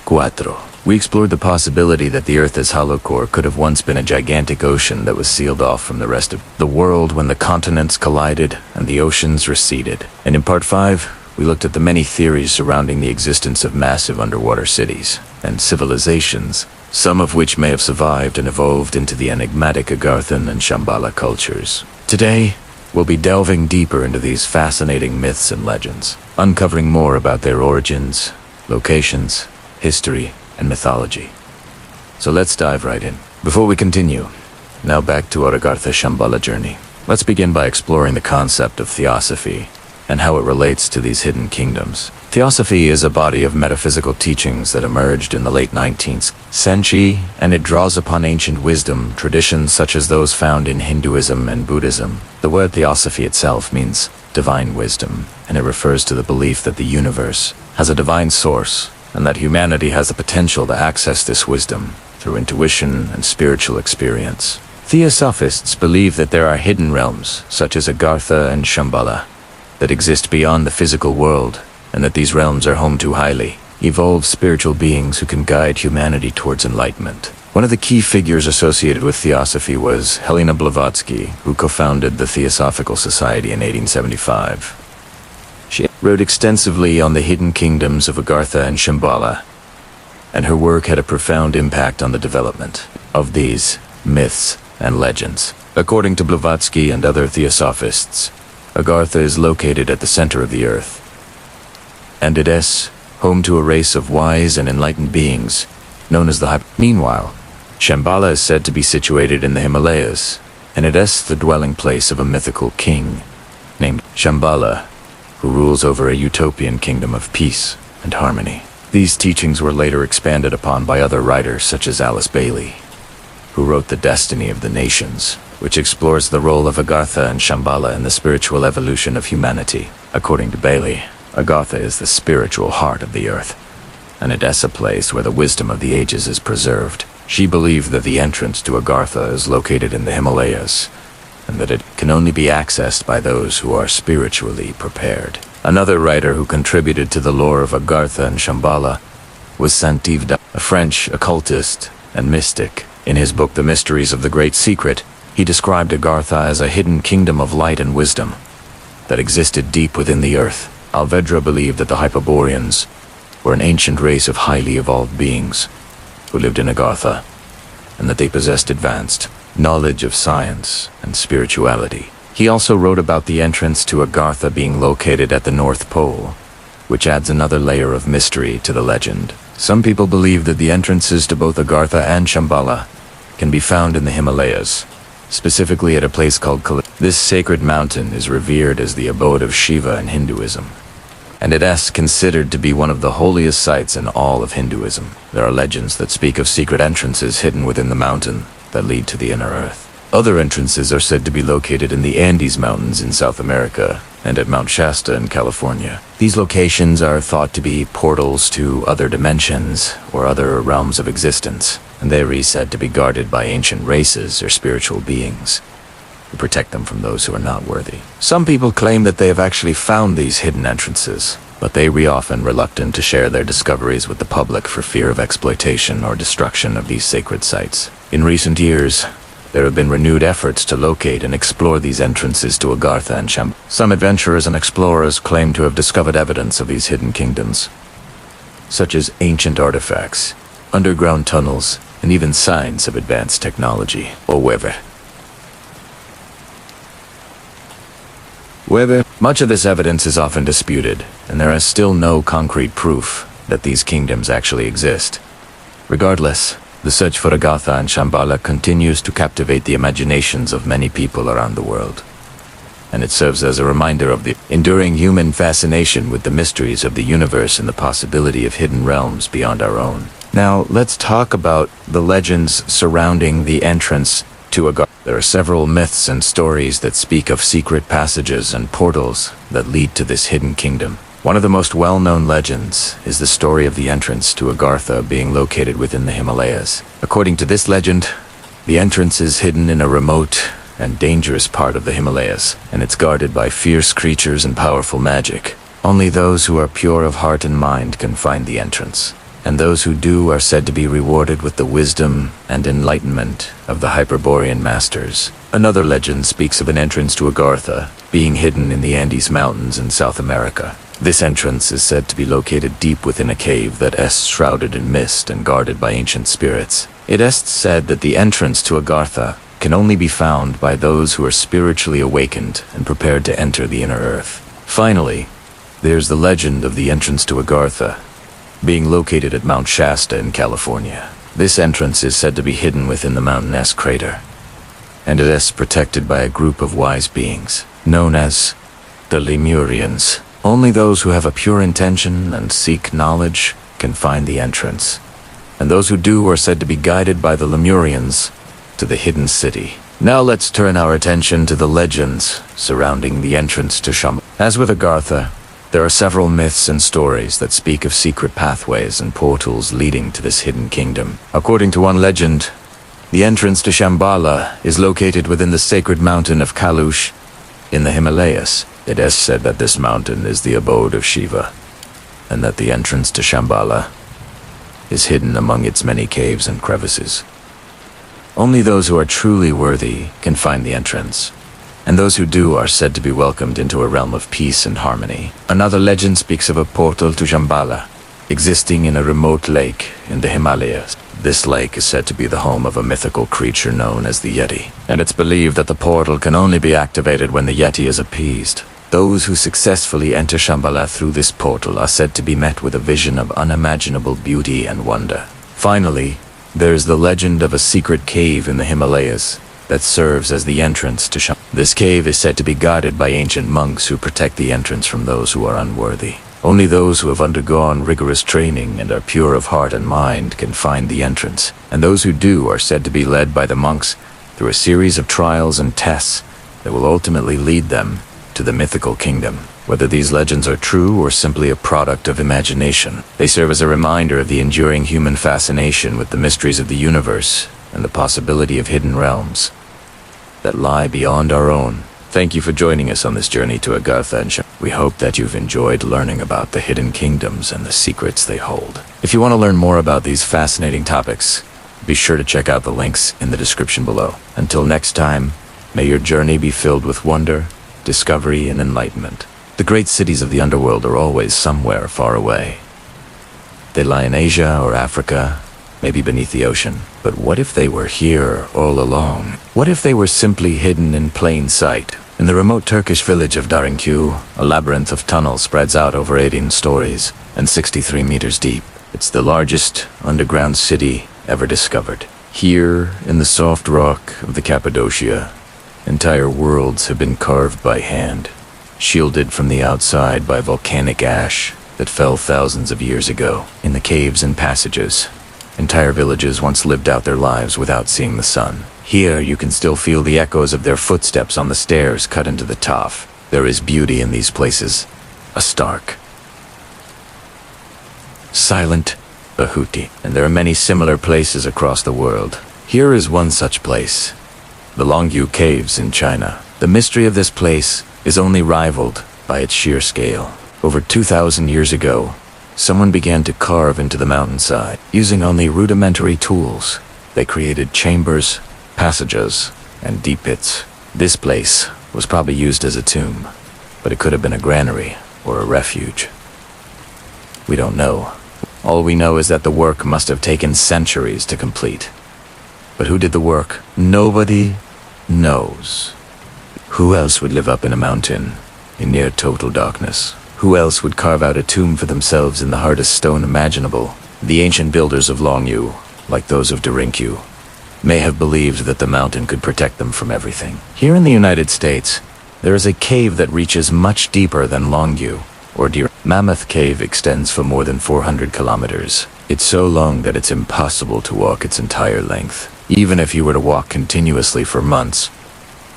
[SPEAKER 1] 4, we explored the possibility that the Earth's hollow core could have once been a gigantic ocean that was sealed off from the rest of the world when the continents collided and the oceans receded. And in Part 5, we looked at the many theories surrounding the existence of massive underwater cities and civilizations, some of which may have survived and evolved into the enigmatic Agarthan and Shambhala cultures. Today, we'll be delving deeper into these fascinating myths and legends, uncovering more about their origins, locations, history, and mythology. So let's dive right in. Before we continue, now back to our Agartha Shambhala journey. Let's begin by exploring the concept of theosophy and how it relates to these hidden kingdoms. Theosophy is a body of metaphysical teachings that emerged in the late 19th century, and it draws upon ancient wisdom traditions such as those found in Hinduism and Buddhism. The word theosophy itself means divine wisdom, and it refers to the belief that the universe has a divine source and that humanity has the potential to access this wisdom through intuition and spiritual experience. Theosophists believe that there are hidden realms, such as Agartha and Shambhala, that exist beyond the physical world, and that these realms are home to highly evolved spiritual beings who can guide humanity towards enlightenment. One of the key figures associated with theosophy was Helena Blavatsky, who co-founded the Theosophical Society in 1875. She wrote extensively on the hidden kingdoms of Agartha and Shambhala, and her work had a profound impact on the development of these myths and legends. According to Blavatsky and other theosophists, Agartha is located at the center of the earth, and it is home to a race of wise and enlightened beings known as the Meanwhile, Shambhala is said to be situated in the Himalayas, and it is the dwelling place of a mythical king named Shambhala, who rules over a utopian kingdom of peace and harmony. These teachings were later expanded upon by other writers such as Alice Bailey, who wrote The Destiny of the Nations, which explores the role of Agartha and Shambhala in the spiritual evolution of humanity. According to Bailey, Agartha is the spiritual heart of the earth, and it is a place where the wisdom of the ages is preserved. She believed that the entrance to Agartha is located in the Himalayas, and that it can only be accessed by those who are spiritually prepared. Another writer who contributed to the lore of Agartha and Shambhala was Saint-Yves, a French occultist and mystic. In his book The Mysteries of the Great Secret, he described Agartha as a hidden kingdom of light and wisdom that existed deep within the earth. Alvedra believed that the Hyperboreans were an ancient race of highly evolved beings who lived in Agartha, and that they possessed advanced knowledge of science and spirituality. He also wrote about the entrance to Agartha being located at the North Pole, which adds another layer of mystery to the legend. Some people believe that the entrances to both Agartha and Shambhala can be found in the Himalayas, specifically at a place called This sacred mountain is revered as the abode of Shiva in Hinduism, and it is considered to be one of the holiest sites in all of Hinduism. There are legends that speak of secret entrances hidden within the mountain that lead to the inner earth. Other entrances are said to be located in the Andes Mountains in South America and at Mount Shasta in California. These locations are thought to be portals to other dimensions or other realms of existence, and they are said to be guarded by ancient races or spiritual beings who protect them from those who are not worthy. Some people claim that they have actually found these hidden entrances, but they are often reluctant to share their discoveries with the public for fear of exploitation or destruction of these sacred sites. In recent years, there have been renewed efforts to locate and explore these entrances to Agartha and Shambhala. Some adventurers and explorers claim to have discovered evidence of these hidden kingdoms, such as ancient artifacts, underground tunnels, and even signs of advanced technology. However, much of this evidence is often disputed, and there is still no concrete proof that these kingdoms actually exist. Regardless, the search for Agartha and Shambhala continues to captivate the imaginations of many people around the world. And it serves as a reminder of the enduring human fascination with the mysteries of the universe and the possibility of hidden realms beyond our own. Now, let's talk about the legends surrounding the entrance to Agartha. There are several myths and stories that speak of secret passages and portals that lead to this hidden kingdom. One of the most well-known legends is the story of the entrance to Agartha being located within the Himalayas. According to this legend, the entrance is hidden in a remote and dangerous part of the Himalayas, and it's guarded by fierce creatures and powerful magic. Only those who are pure of heart and mind can find the entrance, and those who do are said to be rewarded with the wisdom and enlightenment of the Hyperborean masters. Another legend speaks of an entrance to Agartha being hidden in the Andes Mountains in South America. This entrance is said to be located deep within a cave that is shrouded in mist and guarded by ancient spirits. It is said that the entrance to Agartha can only be found by those who are spiritually awakened and prepared to enter the inner earth. Finally, there's the legend of the entrance to Agartha being located at Mount Shasta in California. This entrance is said to be hidden within the mountainous crater, and it is protected by a group of wise beings known as the Lemurians. Only those who have a pure intention and seek knowledge can find the entrance, and those who do are said to be guided by the Lemurians to the hidden city. Now let's turn our attention to the legends surrounding the entrance to Shambhala. As with Agartha, there are several myths and stories that speak of secret pathways and portals leading to this hidden kingdom. According to one legend, the entrance to Shambhala is located within the sacred mountain of Kailash in the Himalayas. It is said that this mountain is the abode of Shiva, and that the entrance to Shambhala is hidden among its many caves and crevices. Only those who are truly worthy can find the entrance, and those who do are said to be welcomed into a realm of peace and harmony. Another legend speaks of a portal to Shambhala, existing in a remote lake in the Himalayas. This lake is said to be the home of a mythical creature known as the Yeti, and it's believed that the portal can only be activated when the Yeti is appeased. Those who successfully enter Shambhala through this portal are said to be met with a vision of unimaginable beauty and wonder. Finally, there is the legend of a secret cave in the Himalayas that serves as the entrance to Shambhala. This cave is said to be guarded by ancient monks who protect the entrance from those who are unworthy. Only those who have undergone rigorous training and are pure of heart and mind can find the entrance, and those who do are said to be led by the monks through a series of trials and tests that will ultimately lead them to the mythical kingdom. Whether these legends are true or simply a product of imagination, they serve as a reminder of the enduring human fascination with the mysteries of the universe and the possibility of hidden realms that lie beyond our own. Thank you for joining us on this journey to Agartha and Shambhala. We hope that you've enjoyed learning about the hidden kingdoms and the secrets they hold. If you want to learn more about these fascinating topics, be sure to check out the links in the description below. Until next time, may your journey be filled with wonder, discovery, and enlightenment. The great cities of the underworld are always somewhere far away. They lie in Asia or Africa, maybe beneath the ocean. But what if they were here all along? What if they were simply hidden in plain sight? In the remote Turkish village of Darinkyu, a labyrinth of tunnels spreads out over 18 stories and 63 meters deep. It's the largest underground city ever discovered. Here, in the soft rock of the Cappadocia, entire worlds have been carved by hand, shielded from the outside by volcanic ash that fell thousands of years ago. In the caves and passages, entire villages once lived out their lives without seeing the sun. Here you can still feel the echoes of their footsteps on the stairs cut into the tuff. There is beauty in these places, a stark, silent Bahuti, and there are many similar places across the world. Here is one such place, the Longyu Caves in China. The mystery of this place is only rivaled by its sheer scale. Over 2,000 years ago, someone began to carve into the mountainside. Using only rudimentary tools, they created chambers, passages, and deep pits. This place was probably used as a tomb, but it could have been a granary or a refuge. We don't know. All we know is that the work must have taken centuries to complete. But who did the work? Nobody knows. Who else would live up in a mountain, in near total darkness? Who else would carve out a tomb for themselves in the hardest stone imaginable? The ancient builders of Longyu, like those of Derinkyu, may have believed that the mountain could protect them from everything. Here in the United States, there is a cave that reaches much deeper than Longyu, or Mammoth Cave extends for more than 400 kilometers. It's so long that it's impossible to walk its entire length. Even if you were to walk continuously for months,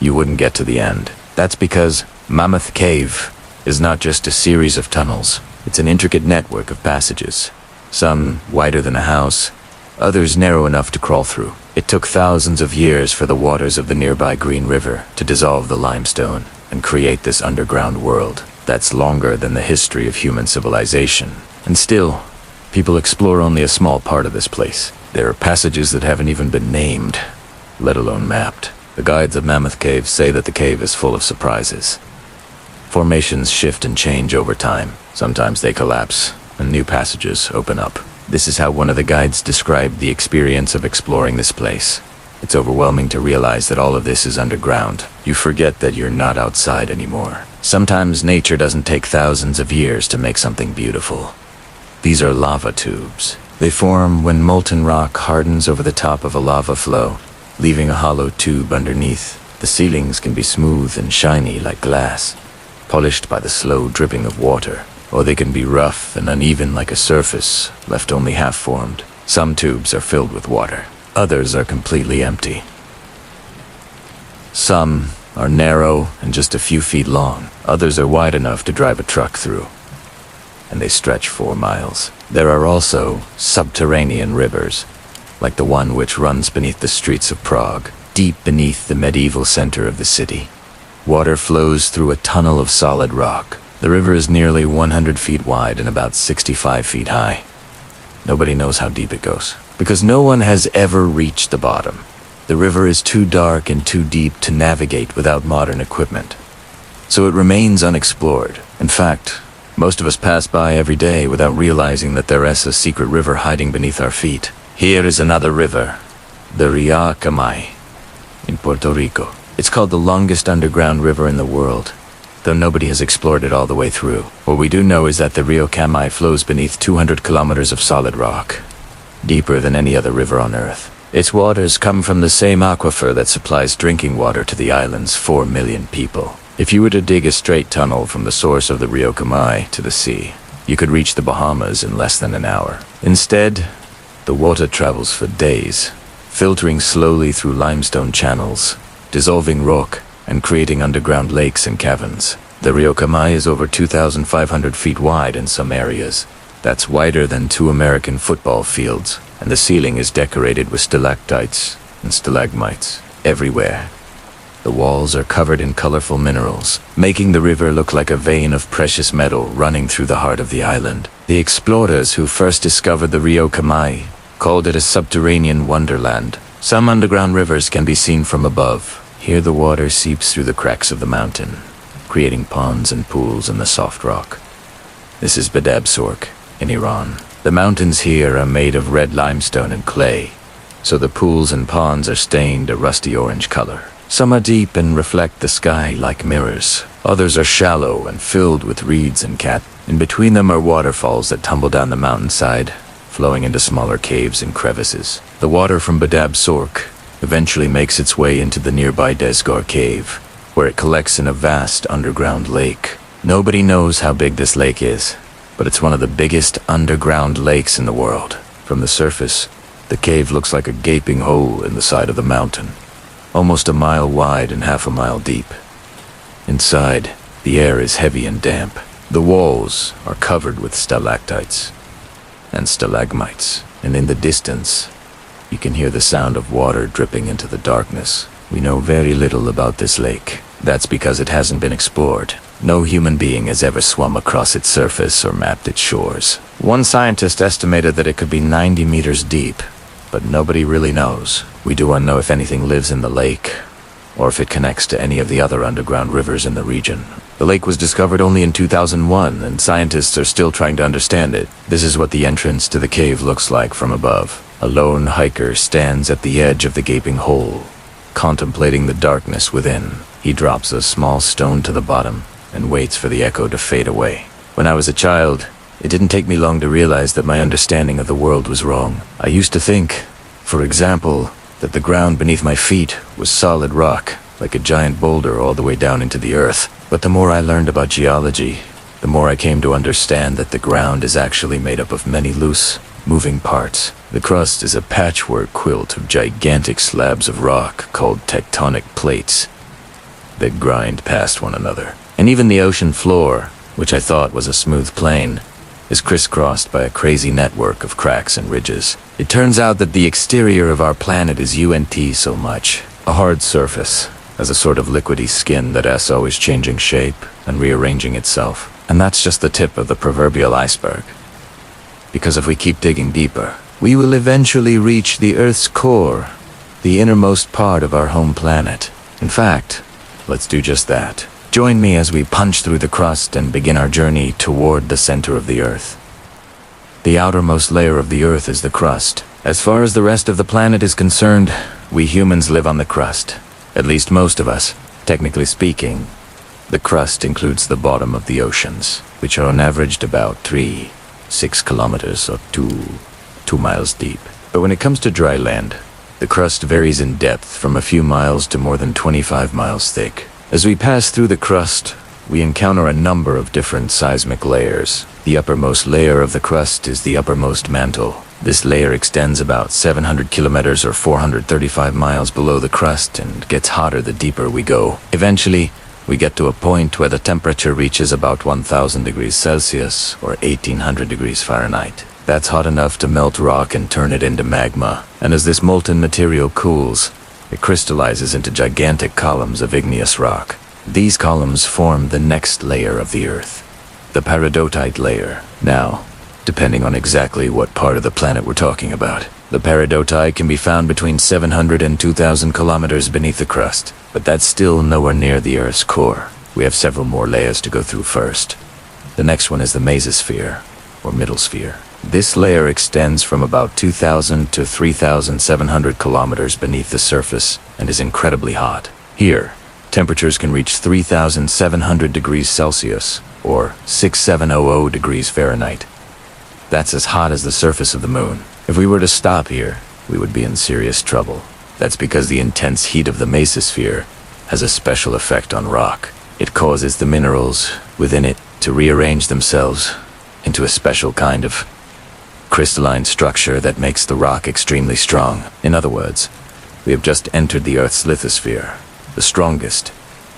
[SPEAKER 1] you wouldn't get to the end. That's because Mammoth Cave is not just a series of tunnels. It's an intricate network of passages. Some wider than a house, others narrow enough to crawl through. It took thousands of years for the waters of the nearby Green River to dissolve the limestone and create this underground world that's longer than the history of human civilization. And still, people explore only a small part of this place. There are passages that haven't even been named, let alone mapped. The guides of Mammoth Cave say that the cave is full of surprises. Formations shift and change over time. Sometimes they collapse, and new passages open up. This is how one of the guides described the experience of exploring this place. It's overwhelming to realize that all of this is underground. You forget that you're not outside anymore. Sometimes nature doesn't take thousands of years to make something beautiful. These are lava tubes. They form when molten rock hardens over the top of a lava flow, leaving a hollow tube underneath. The ceilings can be smooth and shiny like glass, polished by the slow dripping of water, or they can be rough and uneven like a surface, left only half-formed. Some tubes are filled with water. Others are completely empty. Some are narrow and just a few feet long. Others are wide enough to drive a truck through, and they stretch 4 miles. There are also subterranean rivers, like the one which runs beneath the streets of Prague, deep beneath the medieval center of the city. Water flows through a tunnel of solid rock. The river is nearly 100 feet wide and about 65 feet high. Nobody knows how deep it goes, because no one has ever reached the bottom. The river is too dark and too deep to navigate without modern equipment, so it remains unexplored. In fact, most of us pass by every day without realizing that there is a secret river hiding beneath our feet. Here is another river, the Rio Camay, in Puerto Rico. It's called the longest underground river in the world, though nobody has explored it all the way through. What we do know is that the Rio Camay flows beneath 200 kilometers of solid rock, deeper than any other river on Earth. Its waters come from the same aquifer that supplies drinking water to the island's 4 million people. If you were to dig a straight tunnel from the source of the Rio Camay to the sea, you could reach the Bahamas in less than an hour. Instead, the water travels for days, filtering slowly through limestone channels, dissolving rock, and creating underground lakes and caverns. The Rio Camay is over 2,500 feet wide in some areas. That's wider than 2 American football fields, and the ceiling is decorated with stalactites and stalagmites everywhere. The walls are covered in colorful minerals, making the river look like a vein of precious metal running through the heart of the island. The explorers who first discovered the Rio Camay called it a subterranean wonderland. Some underground rivers can be seen from above. Here the water seeps through the cracks of the mountain, creating ponds and pools in the soft rock. This is Bedabsork in Iran. The mountains here are made of red limestone and clay, so the pools and ponds are stained a rusty orange color. Some are deep and reflect the sky like mirrors. Others are shallow and filled with reeds and cat. In between them are waterfalls that tumble down the mountainside, flowing into smaller caves and crevices. The water from Bedabsork eventually makes its way into the nearby Desgar Cave, where it collects in a vast underground lake. Nobody knows how big this lake is, but it's one of the biggest underground lakes in the world. From the surface, the cave looks like a gaping hole in the side of the mountain, almost a mile wide and half a mile deep. Inside, the air is heavy and damp. The walls are covered with stalactites and stalagmites, and in the distance, you can hear the sound of water dripping into the darkness. We know very little about this lake. That's because it hasn't been explored. No human being has ever swum across its surface or mapped its shores. One scientist estimated that it could be 90 meters deep, but nobody really knows. We do not know if anything lives in the lake, or if it connects to any of the other underground rivers in the region. The lake was discovered only in 2001, and scientists are still trying to understand it. This is what the entrance to the cave looks like from above. A lone hiker stands at the edge of the gaping hole, contemplating the darkness within. He drops a small stone to the bottom and waits for the echo to fade away. When I was a child, it didn't take me long to realize that my understanding of the world was wrong. I used to think, for example, that the ground beneath my feet was solid rock, like a giant boulder all the way down into the earth. But the more I learned about geology, the more I came to understand that the ground is actually made up of many loose, moving parts. The crust is a patchwork quilt of gigantic slabs of rock called tectonic plates that grind past one another. And even the ocean floor, which I thought was a smooth plane, is crisscrossed by a crazy network of cracks and ridges. It turns out that the exterior of our planet is so much. A hard surface, as a sort of liquidy skin that is always changing shape and rearranging itself. And that's just the tip of the proverbial iceberg. Because if we keep digging deeper, we will eventually reach the Earth's core, the innermost part of our home planet. In fact, let's do just that. Join me as we punch through the crust and begin our journey toward the center of the Earth. The outermost layer of the Earth is the crust. As far as the rest of the planet is concerned, we humans live on the crust. At least most of us. Technically speaking, the crust includes the bottom of the oceans, which are on average about 6 kilometers or 2 miles deep. But when it comes to dry land, the crust varies in depth from a few miles to more than 25 miles thick. As we pass through the crust, we encounter a number of different seismic layers. The uppermost layer of the crust is the uppermost mantle. This layer extends about 700 kilometers or 435 miles below the crust and gets hotter the deeper we go. Eventually, we get to a point where the temperature reaches about 1000 degrees Celsius or 1800 degrees Fahrenheit. That's hot enough to melt rock and turn it into magma. And as this molten material cools, it crystallizes into gigantic columns of igneous rock. These columns form the next layer of the Earth, the peridotite layer. Now, depending on exactly what part of the planet we're talking about, the peridotite can be found between 700 and 2000 kilometers beneath the crust, but that's still nowhere near the Earth's core. We have several more layers to go through first. The next one is the mesosphere, or middle sphere. This layer extends from about 2,000 to 3,700 kilometers beneath the surface and is incredibly hot. Here, temperatures can reach 3,700 degrees Celsius, or 6700 degrees Fahrenheit. That's as hot as the surface of the moon. If we were to stop here, we would be in serious trouble. That's because the intense heat of the mesosphere has a special effect on rock. It causes the minerals within it to rearrange themselves into a special kind of crystalline structure that makes the rock extremely strong. In other words, we have just entered the Earth's lithosphere, the strongest,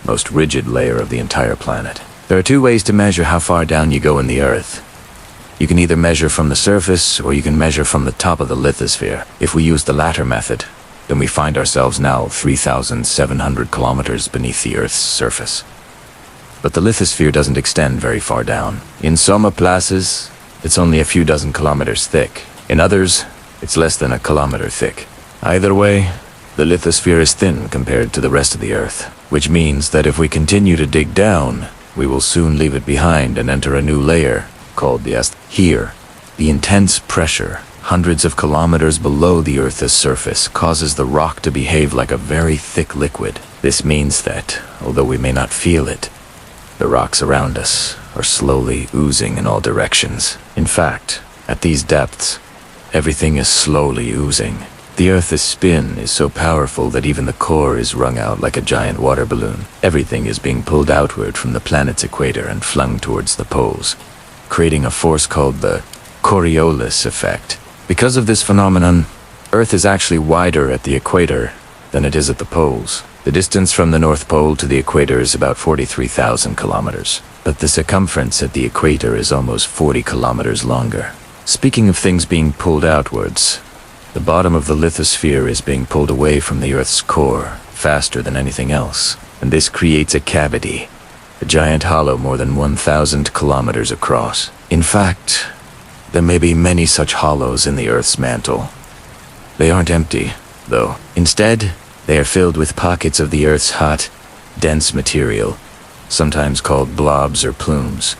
[SPEAKER 1] most rigid layer of the entire planet. There are two ways to measure how far down you go in the Earth. You can either measure from the surface, or you can measure from the top of the lithosphere. If we use the latter method, then we find ourselves now 3,700 kilometers beneath the Earth's surface. But the lithosphere doesn't extend very far down. In some places, it's only a few dozen kilometers thick. In others, it's less than a kilometer thick. Either way, the lithosphere is thin compared to the rest of the Earth, which means that if we continue to dig down, we will soon leave it behind and enter a new layer called the Here, the intense pressure hundreds of kilometers below the Earth's surface causes the rock to behave like a very thick liquid. This means that, although we may not feel it, the rocks around us are slowly oozing in all directions. In fact, at these depths, everything is slowly oozing. The Earth's spin is so powerful that even the core is wrung out like a giant water balloon. Everything is being pulled outward from the planet's equator and flung towards the poles, creating a force called the Coriolis effect. Because of this phenomenon, Earth is actually wider at the equator than it is at the poles. The distance from the North Pole to the equator is about 43,000 kilometers, but the circumference at the equator is almost 40 kilometers longer. Speaking of things being pulled outwards, the bottom of the lithosphere is being pulled away from the Earth's core faster than anything else, and this creates a cavity, a giant hollow more than 1,000 kilometers across. In fact, there may be many such hollows in the Earth's mantle. They aren't empty, though. Instead, They are filled with pockets of the Earth's hot, dense material, sometimes called blobs or plumes.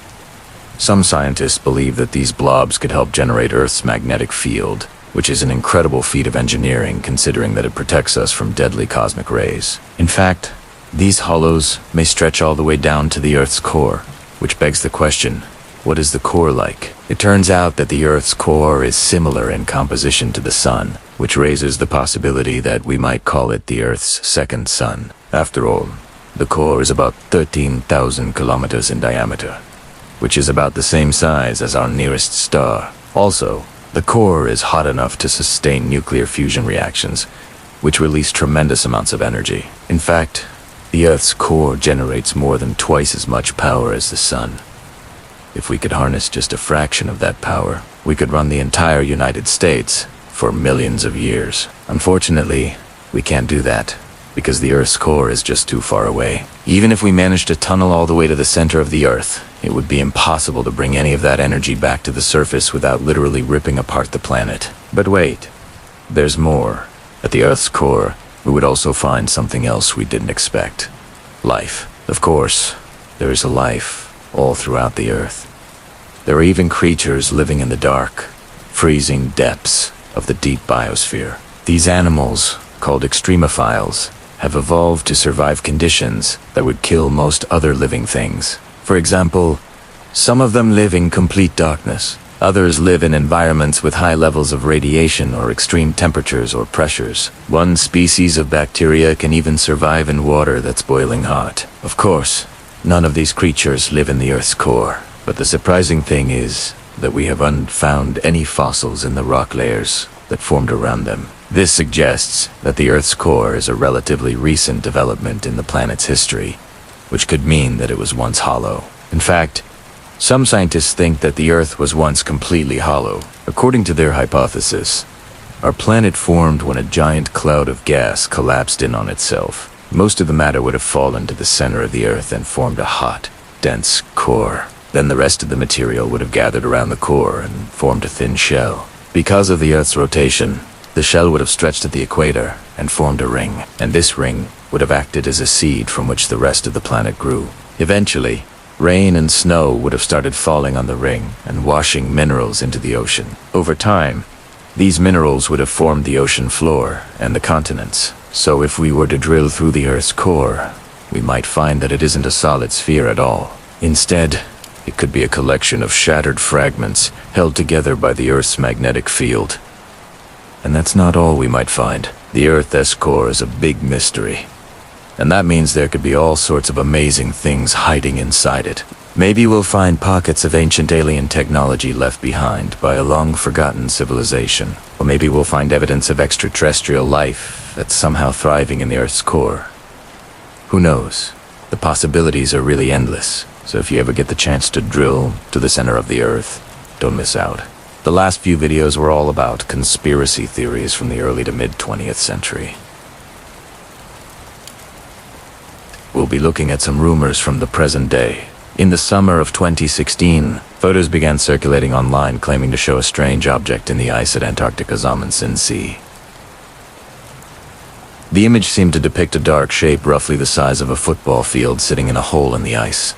[SPEAKER 1] Some scientists believe that these blobs could help generate Earth's magnetic field, which is an incredible feat of engineering considering that it protects us from deadly cosmic rays. In fact, these hollows may stretch all the way down to the Earth's core, which begs the question, what is the core like? It turns out that the Earth's core is similar in composition to the Sun, which raises the possibility that we might call it the Earth's second sun. After all, the core is about 13,000 kilometers in diameter, which is about the same size as our nearest star. Also, the core is hot enough to sustain nuclear fusion reactions, which release tremendous amounts of energy. In fact, the Earth's core generates more than twice as much power as the Sun. If we could harness just a fraction of that power, we could run the entire United States for millions of years. Unfortunately, we can't do that, because the Earth's core is just too far away. Even if we managed to tunnel all the way to the center of the Earth, it would be impossible to bring any of that energy back to the surface without literally ripping apart the planet. But wait, there's more. At the Earth's core, we would also find something else we didn't expect. Life. Of course, there is a life all throughout the Earth. There are even creatures living in the dark, freezing depths of the deep biosphere. These animals, called extremophiles, have evolved to survive conditions that would kill most other living things. For example, some of them live in complete darkness. Others live in environments with high levels of radiation or extreme temperatures or pressures. One species of bacteria can even survive in water that's boiling hot. Of course, none of these creatures live in the Earth's core. But the surprising thing is that we haven't found any fossils in the rock layers that formed around them. This suggests that the Earth's core is a relatively recent development in the planet's history, which could mean that it was once hollow. In fact, some scientists think that the Earth was once completely hollow. According to their hypothesis, our planet formed when a giant cloud of gas collapsed in on itself. Most of the matter would have fallen to the center of the Earth and formed a hot, dense core. Then the rest of the material would have gathered around the core and formed a thin shell. Because of the Earth's rotation, the shell would have stretched at the equator and formed a ring, and this ring would have acted as a seed from which the rest of the planet grew. Eventually, rain and snow would have started falling on the ring and washing minerals into the ocean. Over time, these minerals would have formed the ocean floor and the continents. So if we were to drill through the Earth's core, we might find that it isn't a solid sphere at all. Instead, it could be a collection of shattered fragments held together by the Earth's magnetic field. And that's not all we might find. The Earth's core is a big mystery. And that means there could be all sorts of amazing things hiding inside it. Maybe we'll find pockets of ancient alien technology left behind by a long-forgotten civilization. Or maybe we'll find evidence of extraterrestrial life that's somehow thriving in the Earth's core. Who knows? The possibilities are really endless. So if you ever get the chance to drill to the center of the Earth, don't miss out. The last few videos were all about conspiracy theories from the early to mid-20th century. We'll be looking at some rumors from the present day. In the summer of 2016, photos began circulating online claiming to show a strange object in the ice at Antarctica's Amundsen Sea. The image seemed to depict a dark shape roughly the size of a football field sitting in a hole in the ice,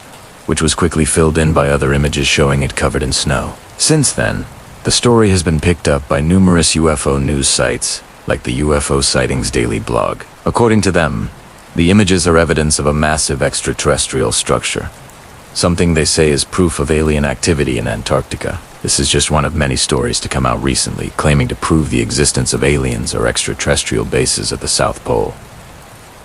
[SPEAKER 1] which was quickly filled in by other images showing it covered in snow. Since then, the story has been picked up by numerous UFO news sites, like the UFO Sightings Daily blog. According to them, the images are evidence of a massive extraterrestrial structure, something they say is proof of alien activity in Antarctica. This is just one of many stories to come out recently, claiming to prove the existence of aliens or extraterrestrial bases at the South Pole.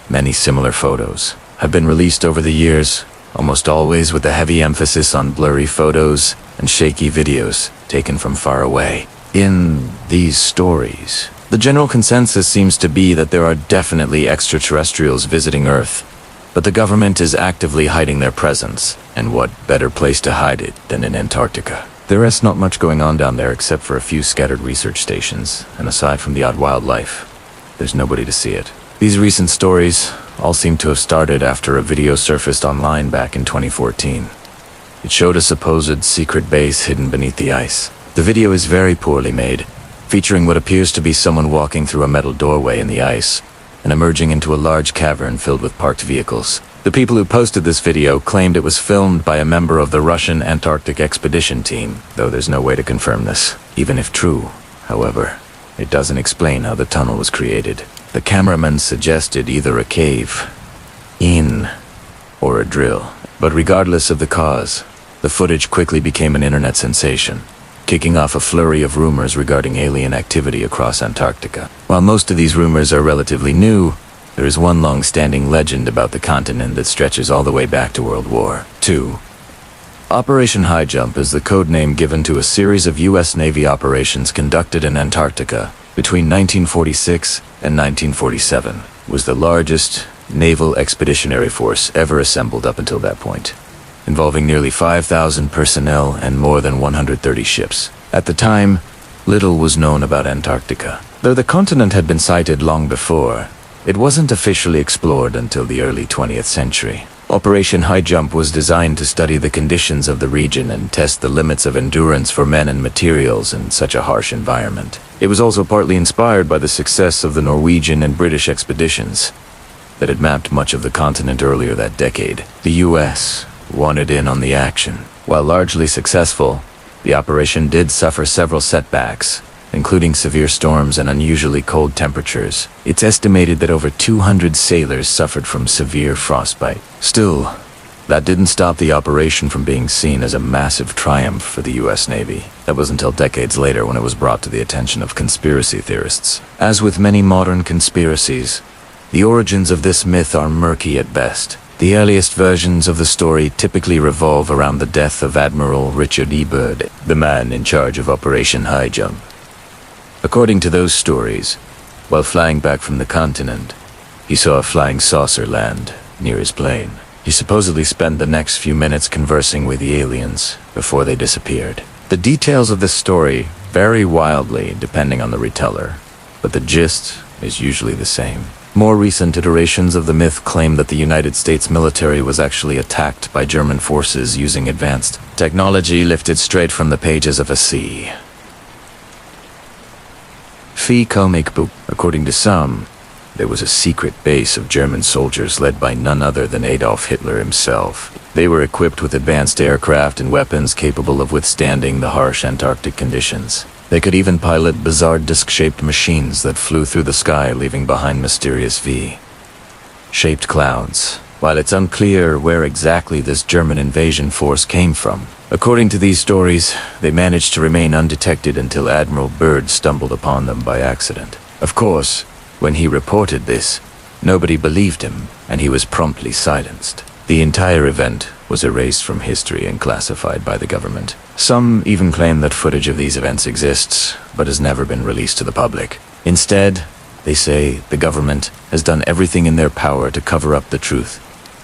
[SPEAKER 1] Many similar photos have been released over the years, almost always with a heavy emphasis on blurry photos and shaky videos taken from far away. In these stories, the general consensus seems to be that there are definitely extraterrestrials visiting Earth, but the government is actively hiding their presence, and what better place to hide it than in Antarctica? There is not much going on down there except for a few scattered research stations, and aside from the odd wildlife, there's nobody to see it. These recent stories all seem to have started after a video surfaced online back in 2014. It showed a supposed secret base hidden beneath the ice. The video is very poorly made, featuring what appears to be someone walking through a metal doorway in the ice, and emerging into a large cavern filled with parked vehicles. The people who posted this video claimed it was filmed by a member of the Russian Antarctic expedition team, though there's no way to confirm this. Even if true, however, it doesn't explain how the tunnel was created. The cameraman suggested either a cave, or a drill. But regardless of the cause, the footage quickly became an internet sensation, kicking off a flurry of rumors regarding alien activity across Antarctica. While most of these rumors are relatively new, there is one long-standing legend about the continent that stretches all the way back to World War II. Operation High Jump is the code name given to a series of U.S. Navy operations conducted in Antarctica between 1946 and 1947. It was the largest naval expeditionary force ever assembled up until that point, involving nearly 5,000 personnel and more than 130 ships. At the time, little was known about Antarctica. Though the continent had been sighted long before, it wasn't officially explored until the early 20th century. Operation High Jump was designed to study the conditions of the region and test the limits of endurance for men and materials in such a harsh environment. It was also partly inspired by the success of the Norwegian and British expeditions that had mapped much of the continent earlier that decade. The U.S. wanted in on the action. While largely successful, the operation did suffer several setbacks, including severe storms and unusually cold temperatures. It's estimated that over 200 sailors suffered from severe frostbite. Still, that didn't stop the operation from being seen as a massive triumph for the U.S. Navy. That was until decades later when it was brought to the attention of conspiracy theorists. As with many modern conspiracies, the origins of this myth are murky at best. The earliest versions of the story typically revolve around the death of Admiral Richard E. Byrd, the man in charge of Operation High Jump. According to those stories, while flying back from the continent, he saw a flying saucer land near his plane. He supposedly spent the next few minutes conversing with the aliens before they disappeared. The details of this story vary wildly depending on the reteller, but the gist is usually the same. More recent iterations of the myth claim that the United States military was actually attacked by German forces using advanced technology lifted straight from the pages of a comic book. According to some, there was a secret base of German soldiers led by none other than Adolf Hitler himself. They were equipped with advanced aircraft and weapons capable of withstanding the harsh Antarctic conditions. They could even pilot bizarre disc-shaped machines that flew through the sky, leaving behind mysterious V-shaped clouds. While it's unclear where exactly this German invasion force came from, according to these stories, they managed to remain undetected until Admiral Byrd stumbled upon them by accident. Of course, when he reported this, nobody believed him, and he was promptly silenced. The entire event was erased from history and classified by the government. Some even claim that footage of these events exists, but has never been released to the public. Instead, they say the government has done everything in their power to cover up the truth,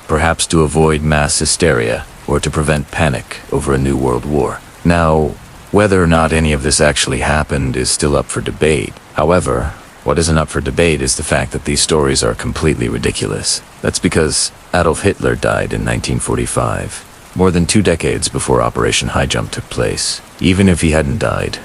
[SPEAKER 1] perhaps to avoid mass hysteria or to prevent panic over a new world war. Now, whether or not any of this actually happened is still up for debate. However, what isn't up for debate is the fact that these stories are completely ridiculous. That's because Adolf Hitler died in 1945, more than 2 decades before Operation High Jump took place. Even if he hadn't died,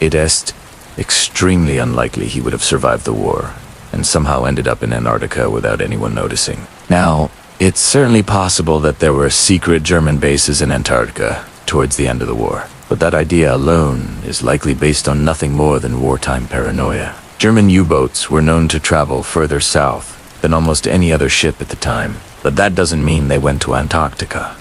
[SPEAKER 1] it's extremely unlikely he would have survived the war and somehow ended up in Antarctica without anyone noticing. Now, it's certainly possible that there were secret German bases in Antarctica towards the end of the war, but that idea alone is likely based on nothing more than wartime paranoia. German U-boats were known to travel further south than almost any other ship at the time, but that doesn't mean they went to Antarctica.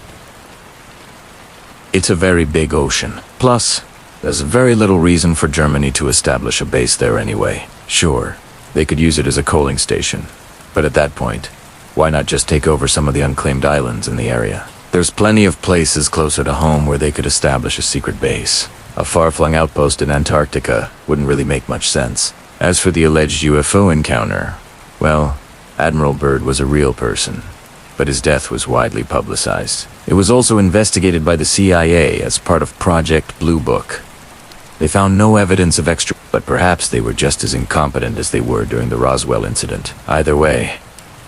[SPEAKER 1] It's a very big ocean. Plus, there's very little reason for Germany to establish a base there anyway. Sure, they could use it as a coaling station, but at that point, why not just take over some of the unclaimed islands in the area? There's plenty of places closer to home where they could establish a secret base. A far-flung outpost in Antarctica wouldn't really make much sense. As for the alleged UFO encounter, well, Admiral Byrd was a real person, but his death was widely publicized. It was also investigated by the CIA as part of Project Blue Book. They found no evidence of but perhaps they were just as incompetent as they were during the Roswell incident. Either way,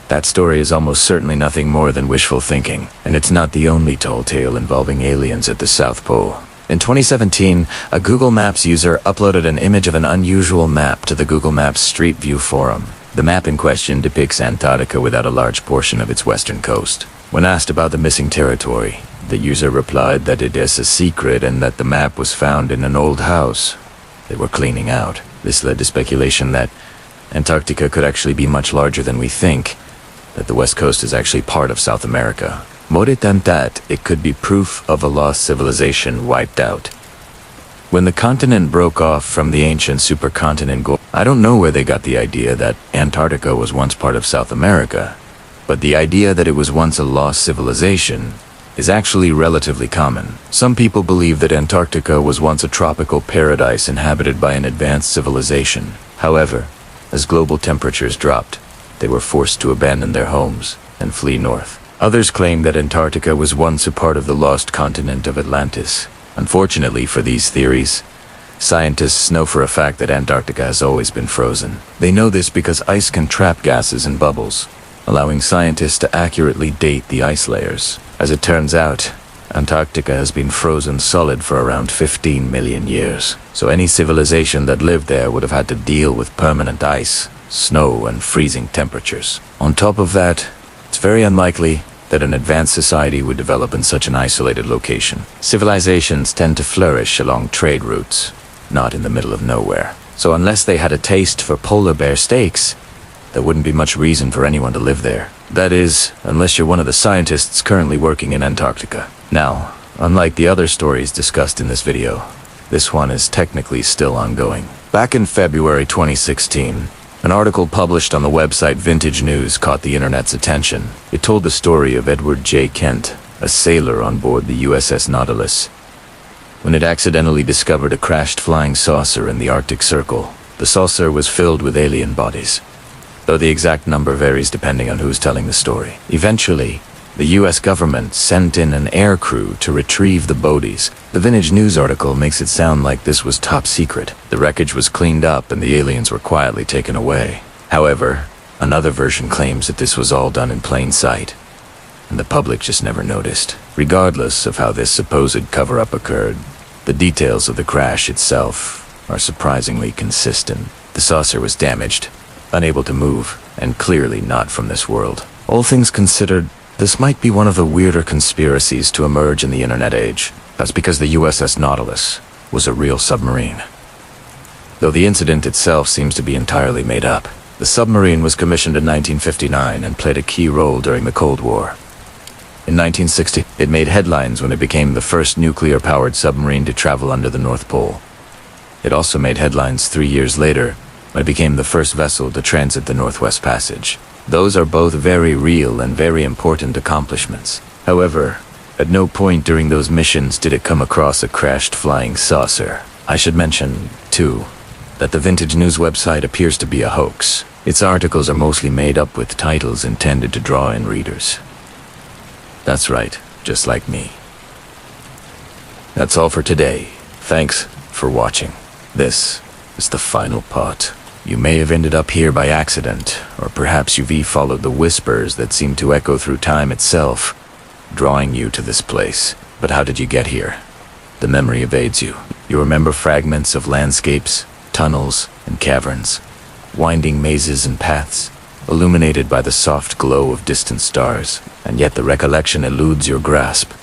[SPEAKER 1] that story is almost certainly nothing more than wishful thinking, and it's not the only tall tale involving aliens at the South Pole. In 2017, a Google Maps user uploaded an image of an unusual map to the Google Maps Street View forum. The map in question depicts Antarctica without a large portion of its western coast. When asked about the missing territory, the user replied that it is a secret and that the map was found in an old house they were cleaning out. This led to speculation that Antarctica could actually be much larger than we think, that the west coast is actually part of South America. More than that, it could be proof of a lost civilization wiped out. When the continent broke off from the ancient supercontinent, I don't know where they got the idea that Antarctica was once part of South America, but the idea that it was once a lost civilization is actually relatively common. Some people believe that Antarctica was once a tropical paradise inhabited by an advanced civilization. However, as global temperatures dropped, they were forced to abandon their homes and flee north. Others claim that Antarctica was once a part of the lost continent of Atlantis. Unfortunately for these theories, scientists know for a fact that Antarctica has always been frozen. They know this because ice can trap gases in bubbles, allowing scientists to accurately date the ice layers. As it turns out, Antarctica has been frozen solid for around 15 million years, so any civilization that lived there would have had to deal with permanent ice, snow, and freezing temperatures. On top of that, it's very unlikely that an advanced society would develop in such an isolated location. Civilizations tend to flourish along trade routes, not in the middle of nowhere. So unless they had a taste for polar bear steaks, there wouldn't be much reason for anyone to live there. That is, unless you're one of the scientists currently working in Antarctica. Now, unlike the other stories discussed in this video, this one is technically still ongoing. Back in February 2016, an article published on the website Vintage News caught the internet's attention. It told the story of Edward J. Kent, a sailor on board the USS Nautilus, when it accidentally discovered a crashed flying saucer in the Arctic Circle. The saucer was filled with alien bodies, though the exact number varies depending on who's telling the story. Eventually, the US government sent in an air crew to retrieve the bodies. The Vintage News article makes it sound like this was top secret. The wreckage was cleaned up and the aliens were quietly taken away. However, another version claims that this was all done in plain sight, and the public just never noticed. Regardless of how this supposed cover-up occurred, the details of the crash itself are surprisingly consistent. The saucer was damaged, unable to move, and clearly not from this world. All things considered, this might be one of the weirder conspiracies to emerge in the internet age. That's because the USS Nautilus was a real submarine, though the incident itself seems to be entirely made up. The submarine was commissioned in 1959 and played a key role during the Cold War. In 1960, it made headlines when it became the first nuclear-powered submarine to travel under the North Pole. It also made headlines 3 years later when it became the first vessel to transit the Northwest Passage. Those are both very real and very important accomplishments. However, at no point during those missions did it come across a crashed flying saucer. I should mention, too, that the Vintage News website appears to be a hoax. Its articles are mostly made up with titles intended to draw in readers. That's right, just like me. That's all for today. Thanks for watching. This is the final part. You may have ended up here by accident, or perhaps you've followed the whispers that seem to echo through time itself, drawing you to this place. But how did you get here? The memory evades you. You remember fragments of landscapes, tunnels, and caverns, winding mazes and paths, illuminated by the soft glow of distant stars, and yet the recollection eludes your grasp,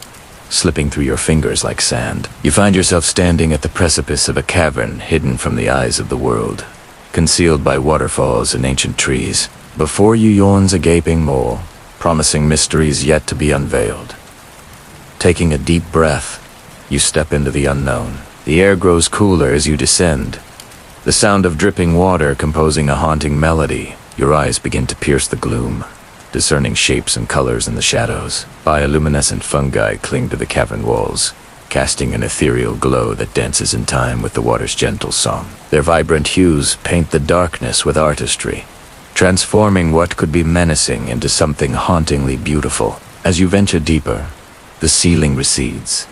[SPEAKER 1] slipping through your fingers like sand. You find yourself standing at the precipice of a cavern hidden from the eyes of the world, concealed by waterfalls and ancient trees. Before you yawns a gaping maw, promising mysteries yet to be unveiled. Taking a deep breath, you step into the unknown. The air grows cooler as you descend, the sound of dripping water composing a haunting melody. Your eyes begin to pierce the gloom, discerning shapes and colors in the shadows. Bioluminescent fungi cling to the cavern walls, casting an ethereal glow that dances in time with the water's gentle song. Their vibrant hues paint the darkness with artistry, transforming what could be menacing into something hauntingly beautiful. As you venture deeper, the ceiling recedes,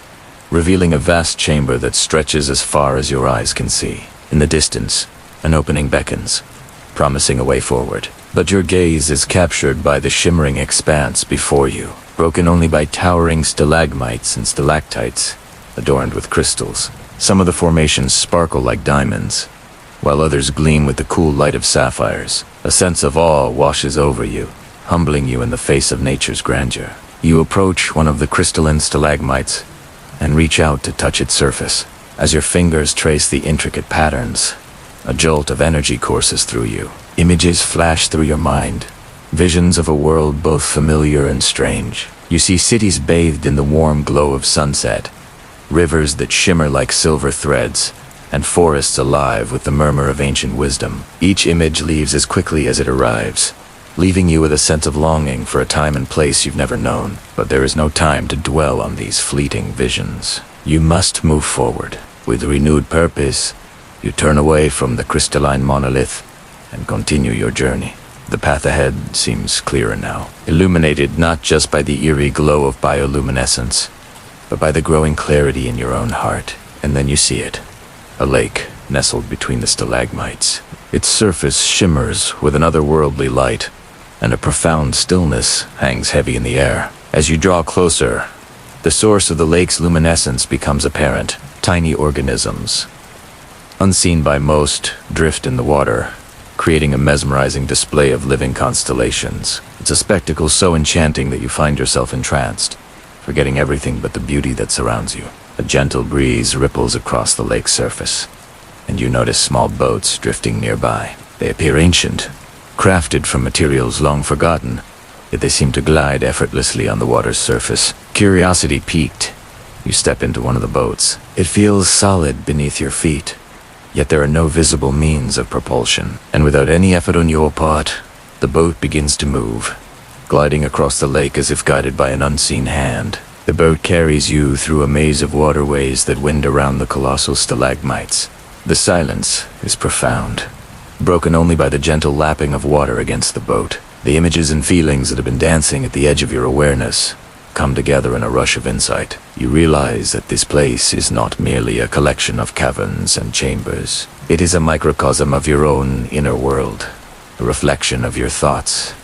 [SPEAKER 1] revealing a vast chamber that stretches as far as your eyes can see. In the distance, an opening beckons, promising a way forward. But your gaze is captured by the shimmering expanse before you, broken only by towering stalagmites and stalactites, adorned with crystals. Some of the formations sparkle like diamonds, while others gleam with the cool light of sapphires. A sense of awe washes over you, humbling you in the face of nature's grandeur. You approach one of the crystalline stalagmites and reach out to touch its surface. As your fingers trace the intricate patterns, a jolt of energy courses through you. Images flash through your mind, visions of a world both familiar and strange. You see cities bathed in the warm glow of sunset, rivers that shimmer like silver threads, and forests alive with the murmur of ancient wisdom. Each image leaves as quickly as it arrives, leaving you with a sense of longing for a time and place you've never known. But there is no time to dwell on these fleeting visions. You must move forward. With renewed purpose, you turn away from the crystalline monolith and continue your journey. The path ahead seems clearer now, illuminated not just by the eerie glow of bioluminescence, but by the growing clarity in your own heart. And then you see it. A lake nestled between the stalagmites. Its surface shimmers with an otherworldly light, and a profound stillness hangs heavy in the air. As you draw closer, the source of the lake's luminescence becomes apparent. Tiny organisms, unseen by most, drift in the water, creating a mesmerizing display of living constellations. It's a spectacle so enchanting that you find yourself entranced, forgetting everything but the beauty that surrounds you. A gentle breeze ripples across the lake's surface, and you notice small boats drifting nearby. They appear ancient, crafted from materials long forgotten, yet they seem to glide effortlessly on the water's surface. Curiosity piqued, you step into one of the boats. It feels solid beneath your feet, yet there are no visible means of propulsion. And without any effort on your part, the boat begins to move, gliding across the lake as if guided by an unseen hand. The boat carries you through a maze of waterways that wind around the colossal stalagmites. The silence is profound, broken only by the gentle lapping of water against the boat. The images and feelings that have been dancing at the edge of your awareness come together in a rush of insight. You realize that this place is not merely a collection of caverns and chambers. It is a microcosm of your own inner world, a reflection of your thoughts,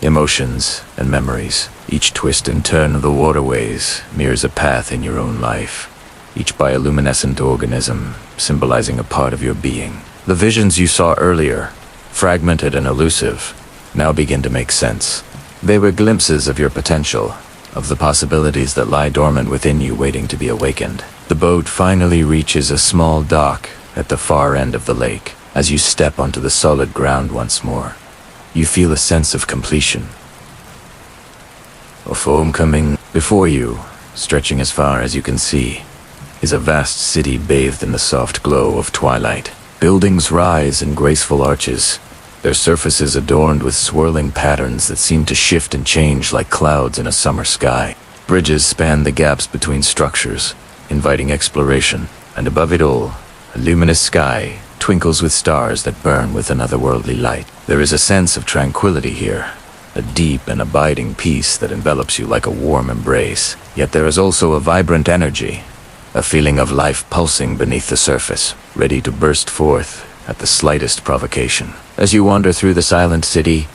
[SPEAKER 1] emotions, and memories. Each twist and turn of the waterways mirrors a path in your own life, each bioluminescent organism symbolizing a part of your being. The visions you saw earlier, fragmented and elusive, now begin to make sense. They were glimpses of your potential, of the possibilities that lie dormant within you waiting to be awakened. The boat finally reaches a small dock at the far end of the lake. As you step onto the solid ground once more, you feel a sense of completion, of homecoming. Before you, stretching as far as you can see, is a vast city bathed in the soft glow of twilight. Buildings rise in graceful arches, their surfaces adorned with swirling patterns that seem to shift and change like clouds in a summer sky. Bridges span the gaps between structures, inviting exploration, and above it all, a luminous sky twinkles with stars that burn with an otherworldly light. There is a sense of tranquility here, a deep and abiding peace that envelops you like a warm embrace. Yet there is also a vibrant energy, a feeling of life pulsing beneath the surface, ready to burst forth at the slightest provocation. As you wander through the silent city,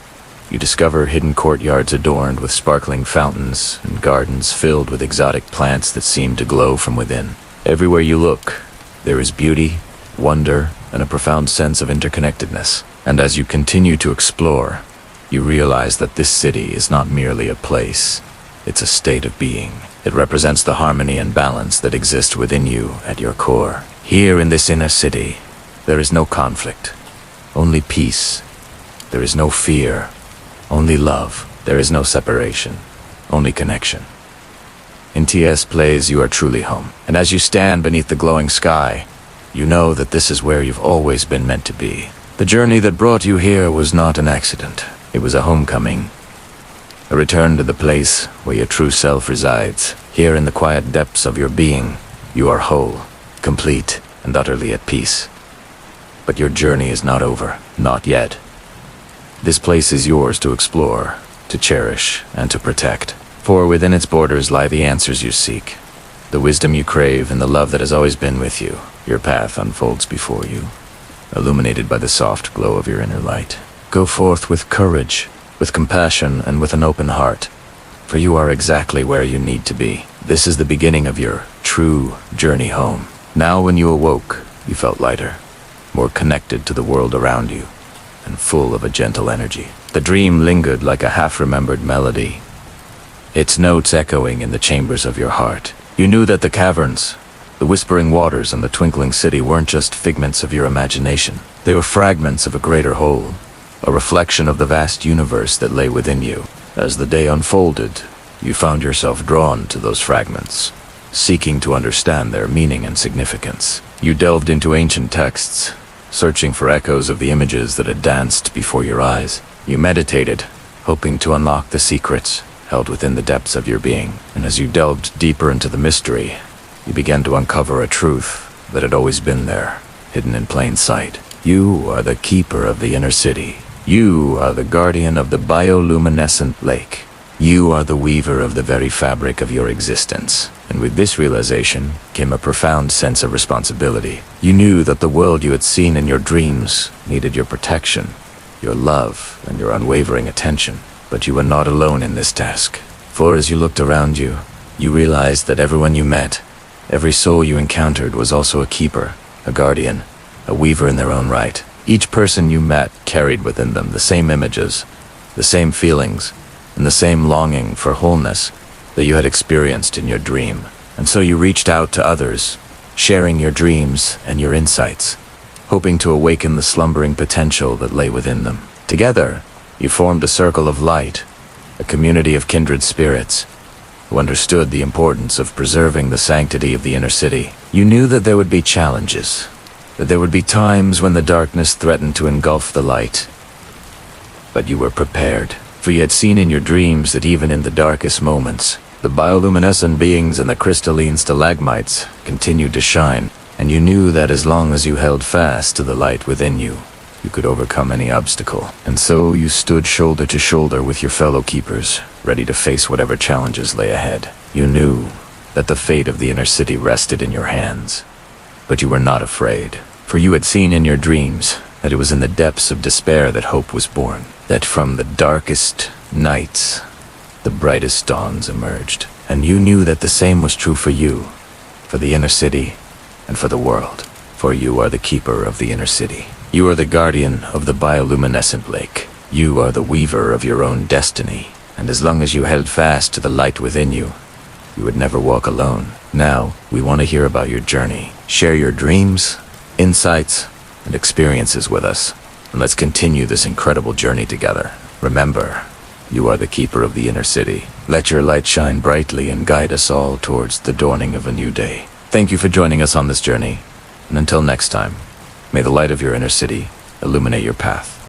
[SPEAKER 1] you discover hidden courtyards adorned with sparkling fountains and gardens filled with exotic plants that seem to glow from within. Everywhere you look, there is beauty, wonder, and a profound sense of interconnectedness. And as you continue to explore, you realize that this city is not merely a place, it's a state of being. It represents the harmony and balance that exist within you at your core. Here in this inner city, there is no conflict, only peace. There is no fear, only love. There is no separation, only connection. In TS Plays, you are truly home. And as you stand beneath the glowing sky, you know that this is where you've always been meant to be. The journey that brought you here was not an accident. It was a homecoming, a return to the place where your true self resides. Here in the quiet depths of your being, you are whole, complete, and utterly at peace. But your journey is not over. Not yet. This place is yours to explore, to cherish, and to protect. For within its borders lie the answers you seek, the wisdom you crave, and the love that has always been with you. Your path unfolds before you, illuminated by the soft glow of your inner light. Go forth with courage, with compassion, and with an open heart, for you are exactly where you need to be. This is the beginning of your true journey home. Now when you awoke, you felt lighter, more connected to the world around you, and full of a gentle energy. The dream lingered like a half-remembered melody, its notes echoing in the chambers of your heart. You knew that the caverns, the whispering waters, and the twinkling city weren't just figments of your imagination. They were fragments of a greater whole, a reflection of the vast universe that lay within you. As the day unfolded, you found yourself drawn to those fragments, seeking to understand their meaning and significance. You delved into ancient texts, searching for echoes of the images that had danced before your eyes. You meditated, hoping to unlock the secrets held within the depths of your being. And as you delved deeper into the mystery, you began to uncover a truth that had always been there, hidden in plain sight. You are the keeper of the inner city. You are the guardian of the bioluminescent lake. You are the weaver of the very fabric of your existence. And with this realization came a profound sense of responsibility. You knew that the world you had seen in your dreams needed your protection, your love, and your unwavering attention. But you were not alone in this task. For as you looked around you, you realized that everyone you met, every soul you encountered, was also a keeper, a guardian, a weaver in their own right. Each person you met carried within them the same images, the same feelings, and the same longing for wholeness that you had experienced in your dream. And so you reached out to others, sharing your dreams and your insights, hoping to awaken the slumbering potential that lay within them. Together, you formed a circle of light, a community of kindred spirits, who understood the importance of preserving the sanctity of the inner city. You knew that there would be challenges, that there would be times when the darkness threatened to engulf the light. But you were prepared, for you had seen in your dreams that even in the darkest moments, the bioluminescent beings and the crystalline stalagmites continued to shine, and you knew that as long as you held fast to the light within you, you could overcome any obstacle. And so you stood shoulder to shoulder with your fellow keepers, ready to face whatever challenges lay ahead. You knew that the fate of the inner city rested in your hands. But you were not afraid, for you had seen in your dreams that it was in the depths of despair that hope was born, that from the darkest nights, the brightest dawns emerged. And you knew that the same was true for you, for the inner city, and for the world. For you are the keeper of the inner city. You are the guardian of the bioluminescent lake. You are the weaver of your own destiny. And as long as you held fast to the light within you, you would never walk alone. Now, we want to hear about your journey. Share your dreams, insights, and experiences with us. And let's continue this incredible journey together. Remember, you are the keeper of the inner city. Let your light shine brightly and guide us all towards the dawning of a new day. Thank you for joining us on this journey. And until next time, may the light of your inner city illuminate your path.